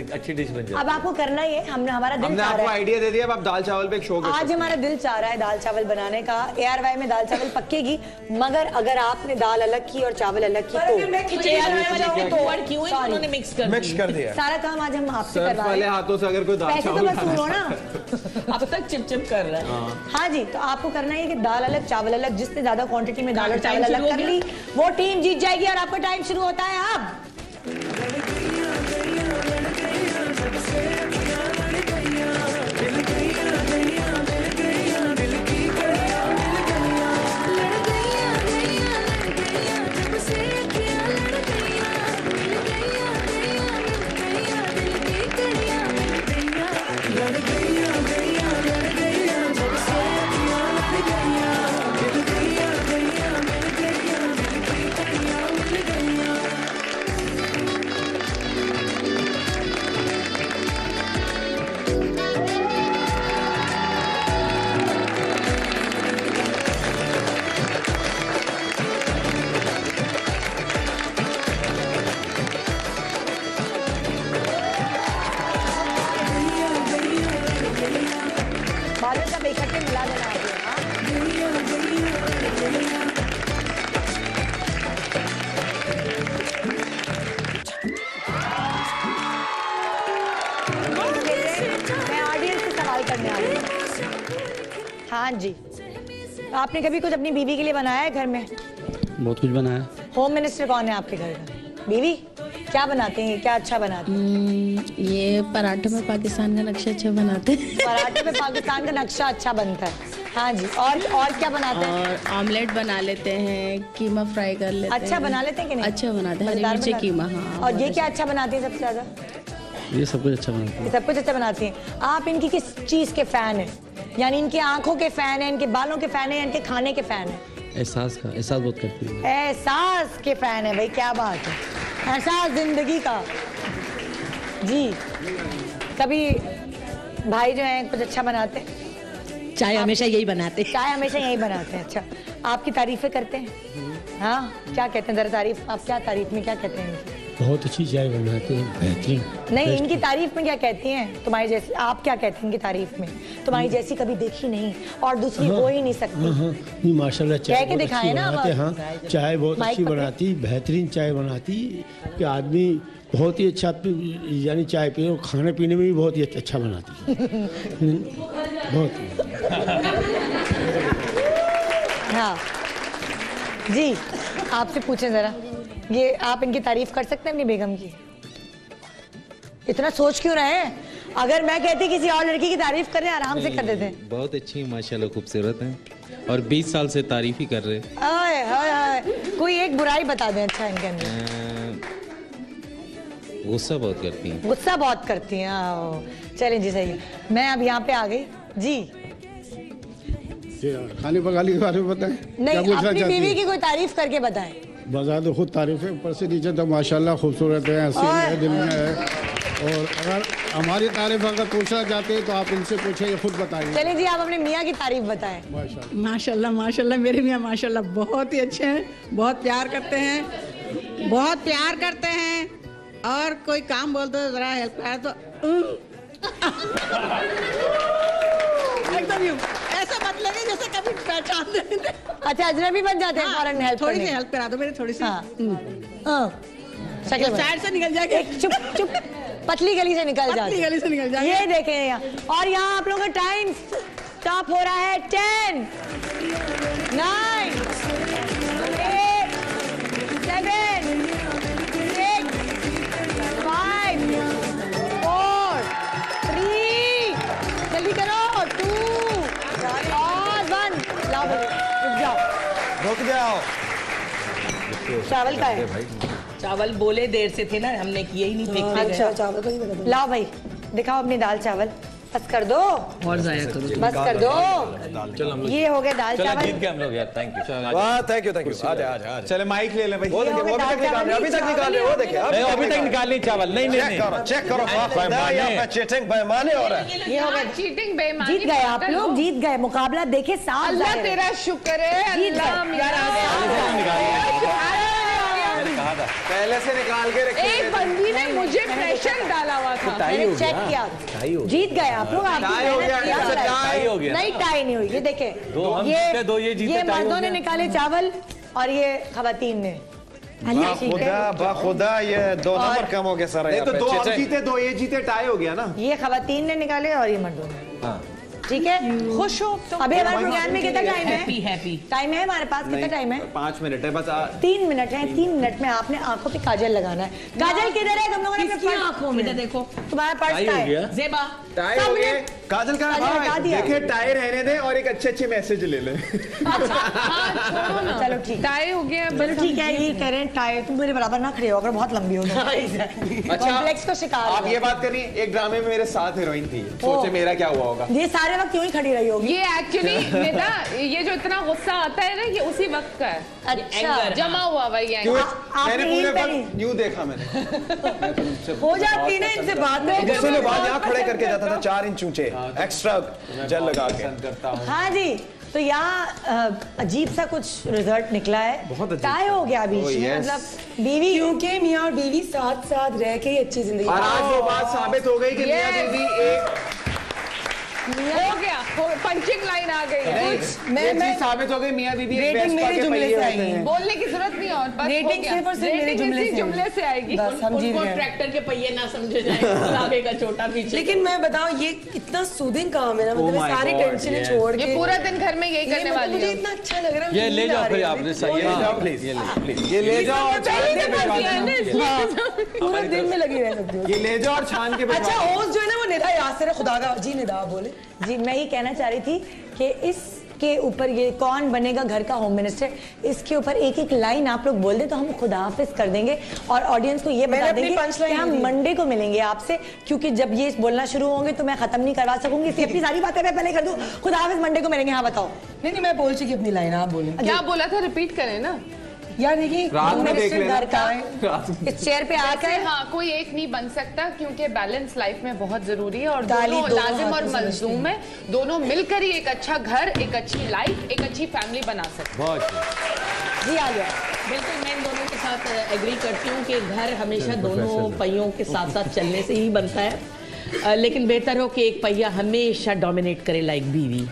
Speaker 9: एक अच्छी डिश बन जाए।
Speaker 1: अब आपको करना ही है, हमारा दिल
Speaker 11: हमने
Speaker 1: चाह
Speaker 11: आपको
Speaker 1: रहा है।
Speaker 11: आइडिया दे दिया, अब आप दाल चावल पे एक शो कर।
Speaker 1: आज हमारा दिल चाह रहा है दाल चावल बनाने का। ARY में दाल चावल पक्केगी, मगर अगर आपने दाल अलग की और चावल अलग की तो
Speaker 10: मिक्स कर दिया।
Speaker 1: सारा काम आज हम आपसे करवा रहे हैं।
Speaker 11: हाथों से अगर कोई दाल
Speaker 1: पैसे तो वसूलो ना।
Speaker 6: अब तक चिप कर रहा है।
Speaker 1: हाँ जी, तो आपको करना है कि दाल अलग चावल अलग, जिसने ज्यादा क्वांटिटी में दाल और चावल अलग कर ली वो टीम जीत जाएगी। और आपका टाइम शुरू होता है अब। हाँ जी, आपने कभी कुछ अपनी बीवी के लिए बनाया है घर में?
Speaker 14: बहुत कुछ बनाया।
Speaker 1: होम मिनिस्टर कौन है आपके घर का? बीवी क्या बनाते हैं, क्या अच्छा बनाते हैं?
Speaker 6: ये पराठे में पाकिस्तान का नक्शा अच्छा बनाते हैं।
Speaker 1: पराठे में पाकिस्तान का नक्शा अच्छा बनता है। हाँ जी, और क्या बनाते हैं?
Speaker 6: और ऑमलेट बना लेते हैं, कीमा फ्राई कर लेते हैं।
Speaker 1: अच्छा बना लेते हैं कि नहीं?
Speaker 6: अच्छा बनाते हैं, हरी मिर्ची कीमा। हाँ।
Speaker 1: और ये क्या अच्छा बनाती है सबसे ज्यादा?
Speaker 14: ये सब कुछ अच्छा बनाती है।
Speaker 1: सब कुछ अच्छा बनाती हैं। आप इनकी किस चीज के फैन हैं? यानी इनकी आंखों के फैन है, इनके बालों के फैन है, इनके खाने के फैन है?
Speaker 14: एहसास का, एहसास बहुत करती है।
Speaker 1: एहसास के फैन है भाई, क्या बात है, एहसास जिंदगी का। जी, कभी भाई जो है कुछ अच्छा बनाते हैं?
Speaker 6: चाय हमेशा यही बनाते हैं।
Speaker 1: चाय हमेशा यही बनाते हैं। अच्छा, आपकी तारीफें करते हैं? हाँ, क्या कहते हैं जरा तारीफ, आप क्या तारीफ में क्या कहते हैं?
Speaker 14: बहुत अच्छी चाय बनाते हैं, बेहतरीन।
Speaker 1: नहीं, इनकी तारीफ में क्या कहती हैं? तुम्हारी जैसी, आप क्या कहते हैं इनकी तारीफ में? तुम्हारी जैसी कभी देखी नहीं और दूसरी हो ही नहीं सकती।
Speaker 14: माशाल्लाह चाय
Speaker 1: के दिखाए ना।
Speaker 14: हाँ, चाय बहुत अच्छी बनाती, बेहतरीन चाय बनाती कि आदमी बहुत ही अच्छा यानी चाय पिए, और खाने पीने में भी बहुत ही अच्छा बनाती है। बहुत।
Speaker 1: हाँ जी, आपसे पूछें जरा, ये आप इनकी तारीफ कर सकते हैं अपनी बेगम की? इतना सोच क्यों रहे हैं? अगर मैं कहती किसी और लड़की की तारीफ करने, आराम से कर देते हैं।
Speaker 17: बहुत अच्छी माशाल्लाह, खूबसूरत हैं और 20 साल से तारीफ ही कर रहे हैं।
Speaker 1: आए हाय हाय, कोई एक बुराई बता दें अच्छा इनके अंदर।
Speaker 17: गुस्सा बहुत करती हैं।
Speaker 1: गुस्सा बहुत करती हैं। चलें जी, सही है। मैं अब यहाँ पे आ गई जी।
Speaker 14: खाने पकाने के बारे में बताएं?
Speaker 1: नहीं, अपनी बीवी की कोई तारीफ करके बताएं।
Speaker 14: बता दो, खुद तारीफ है, ऊपर से नीचे तो माशाल्लाह खूबसूरत है, हंसी है, दिल में है। और अगर हमारी तारीफ अगर पूछना चाहते हैं तो आप इनसे पूछें, ये खुद बताएंगे।
Speaker 1: चलिए जी, आप अपने मियाँ की तारीफ बताएं।
Speaker 13: माशाल्लाह माशाल्लाह, मेरे मियाँ माशाल्लाह बहुत ही अच्छे हैं, बहुत प्यार करते हैं, बहुत प्यार करते हैं। और कोई काम बोलते हो जरा हेल्प कराए तो एकदम यूं ऐसा बदलेंगे जैसे कभी पहचान नहीं थे।
Speaker 1: अच्छा, अजनबी बन जाते हैं फौरन हेल्प
Speaker 13: थोड़ी सी हेल्प करा दो मेरी, थोड़ी सी। साइड से निकल जाएगी,
Speaker 1: चुप चुप, पतली गली से निकल जाएगी,
Speaker 13: पतली गली से निकल जाएगी।
Speaker 1: ये देखें यहाँ, और यहाँ आप लोगों का टाइम स्टॉप हो रहा है। 10 9 8 7 6 चावल का है
Speaker 6: भाई। चावल बोले देर से थे ना, हमने किए ही नहीं, देखते गए।
Speaker 1: अच्छा चावल का ही बता दो। लाओ भाई दिखाओ अपनी दाल चावल, बस कर दो
Speaker 6: और जाया करो,
Speaker 1: बस कर दो।
Speaker 9: चलो हम लोग
Speaker 1: ये हो गया दाल चावल।
Speaker 9: जीत गए हम लोग यार, थैंक यू।
Speaker 11: वाह थैंक यू आ चले माइक ले ले भाई। वो देखिए वो अभी तक निकाल रहे, अभी तक निकाल रहे, वो देखिए
Speaker 9: अभी तक निकाल नहीं चावल। नहीं नहीं
Speaker 11: चेक करो चीटिंग बेईमानी हो रहा है।
Speaker 1: ये हो गया
Speaker 8: चीटिंग बेईमानी।
Speaker 1: जीत गए आप लोग, जीत गए। मुकाबला देखे साफ।
Speaker 8: अल्लाह तेरा शुक्र है,
Speaker 11: पहले से निकाल के रखे।
Speaker 8: एक बंदी ने मुझे प्रेशर डाला हुआ था,
Speaker 1: मैंने चेक किया। जीत गए आप लोग।
Speaker 11: टाई हो गया।
Speaker 1: नहीं टाई नहीं हुई। ये देखे ये मर्दों ने निकाले चावल और ये खवातीन ने।
Speaker 11: खुदा ये 2 नंबर कम हो गया सर। तो 2 हम जीते 2 ये जीते, टाई हो गया ना।
Speaker 1: ये खवातीन ने निकाले और ये मर्दों ने। ठीक है,
Speaker 8: खुश हो तो।
Speaker 1: अभी हमारे प्रोग्राम में कितना टाइम है?
Speaker 6: हैप्पी
Speaker 1: टाइम है हमारे पास। कितना टाइम है?
Speaker 11: 5 मिनट है बस।
Speaker 1: 3 मिनट है। 3 मिनट में आपने आंखों पे काजल लगाना है। काजल किधर है? तुम लोगों ने अपने
Speaker 6: आंखों में देखो,
Speaker 1: तुम्हारा पर्स का है।
Speaker 6: ज़ेबा
Speaker 11: टाई हो गया। काजल का देखिए, टाई रहने दे और एक अच्छे मैसेज ले ले।
Speaker 1: चलो ठीक,
Speaker 8: टाई हो गया।
Speaker 1: चलो ठीक है। ये कह रहे हैं टाई, तुम मेरे बराबर ना खड़े हो अगर बहुत लंबी हो। कॉम्प्लेक्स को शिकार।
Speaker 11: आप ये बात करिए, एक ड्रामे में मेरे साथ हीरोइन थी, सोचे मेरा क्या हुआ होगा।
Speaker 1: ये सारे वक्त यूं ही खड़ी रही होगी।
Speaker 8: ये एक्चुअली निदा, ये जो इतना गुस्सा आता है ना, ये उसी वक्त का है।
Speaker 1: अच्छा
Speaker 8: जमा हुआ भाई।
Speaker 11: मैंने पूरे वक्त न्यू देखा मैंने।
Speaker 1: हो जाती ना इनसे बात में।
Speaker 11: गुस्से में बाद यहाँ खड़े करके जाता था 4 इंच ऊंचे एक्स्ट्रा जल लगा के।
Speaker 1: हाँ जी, तो यहाँ अजीब सा कुछ रिजल्ट निकला है।
Speaker 11: बहुत
Speaker 1: टाई हो गया बीच में। मतलब बीवी,
Speaker 7: क्योंकि मियाँ और बीवी साथ साथ रह के ही अच्छी जिंदगी।
Speaker 11: और आज वो बात साबित हो गई कि मियाँ बीवी एक
Speaker 8: हो गया, पंचिंग लाइन आ गई है।
Speaker 11: मैं साबित हो गई मियाँ बीबी
Speaker 7: रेटिंग मेरे जुमले से आएगी।
Speaker 8: बोलने की जरूरत नहीं और बस
Speaker 7: रेटिंग सिर्फ और सिर्फ मेरे
Speaker 8: जुमले से आएगी।
Speaker 7: बस हम जीत गए।
Speaker 6: ट्रैक्टर के पहिए ना समझे जाए, आगे का छोटा पीछे।
Speaker 7: लेकिन मैं बताऊं, ये इतना सूदिंग काम है ना, मतलब सारी टेंशन छोड़ के
Speaker 8: ये पूरा दिन घर में यही करने वाली है।
Speaker 7: मुझे इतना अच्छा लग रहा है।
Speaker 9: ये ले जाओ फिर आप, प्लीज
Speaker 11: ये ले जाओ।
Speaker 7: पूरा दिन में लगी रह सकती हूँ।
Speaker 11: ये ले जाओ और छान के।
Speaker 7: अच्छा होस्ट जो है ना वो निदा यासर है। खुदा का जी निदा बोले।
Speaker 1: जी मैं ये कहना चाह रही थी कि इसके ऊपर ये कौन बनेगा घर का होम मिनिस्टर, इसके ऊपर एक एक लाइन आप लोग बोल दें तो हम खुदा हाफिज कर देंगे और ऑडियंस को ये बता देंगे कि हम मंडे को मिलेंगे आपसे, क्योंकि जब ये बोलना शुरू होंगे तो मैं खत्म नहीं करवा सकूंगी, इसलिए अपनी सारी बातें मैं पहले कर दूं। खुदा हाफिज, मंडे को मिलेंगे। हाँ बताओ।
Speaker 7: नहीं मैं बोल चुकी अपनी लाइन, आप बोले।
Speaker 8: क्या बोला था, रिपीट करें ना
Speaker 7: यार। देखिए
Speaker 1: घर का इस चेयर पे आकर
Speaker 8: हाँ कोई एक नहीं बन सकता, क्योंकि बैलेंस लाइफ में बहुत जरूरी है और दोनों लाजिम और मलजूम है। दोनों मिलकर ही एक अच्छा घर, एक अच्छी लाइफ, एक अच्छी फैमिली बना सकते हैं।
Speaker 1: जी आ गया।
Speaker 6: बिल्कुल मैं इन दोनों के साथ एग्री करती हूँ कि घर हमेशा दोनों पहियों के साथ साथ चलने से ही बनता है, लेकिन बेहतर हो कि एक पहिया हमेशा डोमिनेट करे, लाइक बीवी।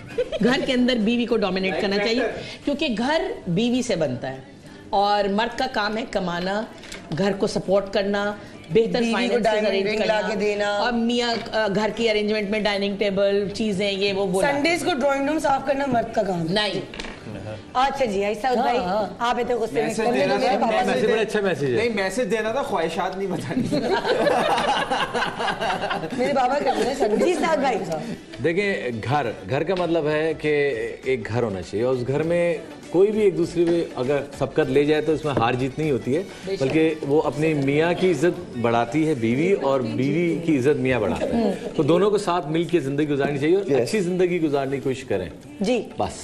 Speaker 6: घर के अंदर बीवी को डोमिनेट करना चाहिए, क्योंकि घर बीवी से बनता है और मर्द का काम है कमाना, घर को सपोर्ट करना, बेहतर फाइनेंसेस अरेंज करना और मियाँ घर की अरेंजमेंट में डाइनिंग टेबल चीजें ये वो बोला।
Speaker 7: संडेज को ड्राइंग रूम साफ करना मर्द का काम
Speaker 6: नहीं।
Speaker 1: अच्छा जी ऐसा भाई आप इतने गुस्से में
Speaker 11: बड़ा अच्छा मैसेज है। नहीं मैसेज देना था, ख्वाहिशात नहीं बतानी।
Speaker 7: मेरे बाबा कहते हैं
Speaker 1: जी साहब भाई।
Speaker 9: देखिए घर का मतलब है कि एक घर होना चाहिए और उस घर में कोई भी एक दूसरे में अगर सबकत ले जाए तो इसमें हार जीत नहीं होती है, बल्कि वो अपने मियाँ की इज्जत बढ़ाती है बीवी और बीवी की इज्जत मियाँ बढ़ाता है। तो दोनों को साथ मिल के जिंदगी गुजारनी चाहिए और अच्छी जिंदगी गुजारने की कोशिश करें
Speaker 1: जी।
Speaker 9: बस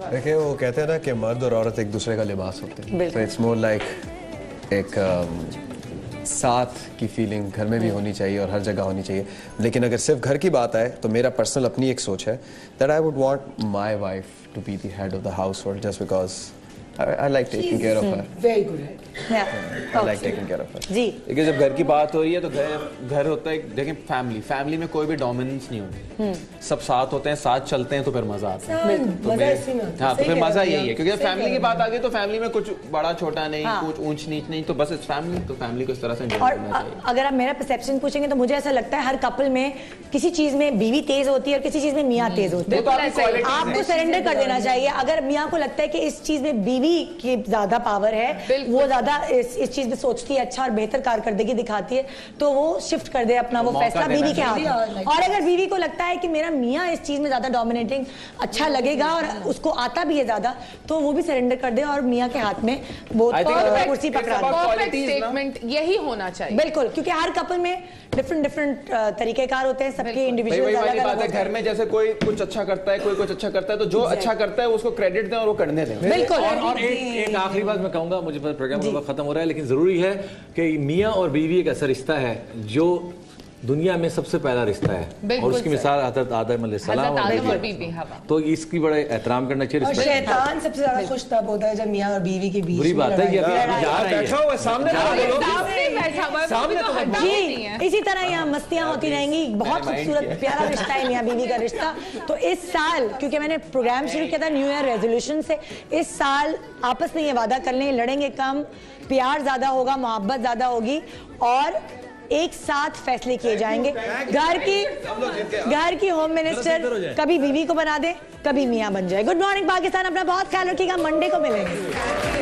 Speaker 10: देखिए वो कहते हैं ना कि मर्द और औरत एक दूसरे का लिबास होते हैं, तो इट्स मोर लाइक एक साथ की फीलिंग घर में भी होनी चाहिए और हर जगह होनी चाहिए। लेकिन अगर सिर्फ घर की बात आए तो मेरा पर्सनल अपनी एक सोच है that I would want my wife to be the head of the household just because I like taking care of her.
Speaker 7: Very good.
Speaker 10: I like taking care of her.
Speaker 1: जी।
Speaker 11: देखिए जब घर की बात हो रही है तो घर होता है, देखें फैमिली में कोई भी डोमिनेंस नहीं होती, सब साथ होते हैं, साथ चलते हैं तो फिर मजा आता है। हाँ तो फिर मजा यही है, क्योंकि फैमिली की बात आ गई तो फैमिली में कुछ बड़ा छोटा नहीं, कुछ ऊंच नीच नहीं, तो बस इस फैमिली को इस तरह से एंजॉय करना चाहिए।
Speaker 1: अगर आप मेरा परसेप्शन पूछेंगे तो मुझे ऐसा लगता है हर कपल में किसी चीज में बीवी तेज होती है और किसी चीज में मियाँ तेज होती है। आपको सरेंडर कर देना चाहिए। अगर मियाँ को लगता है कि इस चीज में बीवी बीवी की ज्यादा पावर है, वो ज्यादा इस चीज में सोचती है, अच्छा और बेहतर कारकर्दगी दिखाती है, तो वो शिफ्ट कर दे अपना वो फैसला बीवी के हाथ में। और अगर बीवी को लगता है कि मेरा मियाँ इस चीज में ज्यादा डोमिनेटिंग अच्छा लगेगा और उसको आता भी है ज्यादा, तो वो भी सरेंडर कर दे और मियाँ के हाथ में वो कुर्सी पकड़ा दे।
Speaker 8: स्टेटमेंट यही होना चाहिए।
Speaker 1: बिल्कुल, क्योंकि हर कपल में डिफरेंट तरीकेकार होते हैं, सबके इंडिविजुअल अलग अलग
Speaker 11: है। घर में जैसे कोई कुछ अच्छा करता है, कोई कुछ अच्छा करता है, तो जो अच्छा करता है उसको क्रेडिट दें और वो करने दें।
Speaker 1: बिल्कुल।
Speaker 9: और एक आखिरी बात मैं कहूंगा, मुझे प्रोग्राम खत्म हो रहा है, लेकिन जरूरी है कि मियाँ और बीवी एक ऐसा रिश्ता है जो दुनिया में सबसे पहला रिश्ता है, और उसकी मिसाल हज़रत आदम अलैहिस्सलाम
Speaker 8: और बीवी हवा।
Speaker 9: तो इसकी बड़ा एहतराम करना चाहिए।
Speaker 7: और शैतान सबसे ज्यादा खुश तब होता है जब मियाँ और बीवी के बीच
Speaker 9: बुरी बात है कि
Speaker 1: जी, इसी तरह यहाँ मस्तियाँ होती रहेंगी। बहुत खूबसूरत प्यारा रिश्ता है मियाँ बीवी का रिश्ता। तो इस साल, क्योंकि मैंने प्रोग्राम शुरू किया था न्यू ईयर रेजोल्यूशन से, इस साल आपस में ये वादा कर लें, लड़ेंगे कम, प्यार ज्यादा होगा, मोहब्बत ज्यादा होगी और एक साथ फैसले किए जाएंगे। घर की होम मिनिस्टर कभी बीवी को बना दे, कभी मियाँ बन जाए। गुड मॉर्निंग पाकिस्तान, अपना बहुत ख्याल रखिएगा, मंडे को मिलेंगे।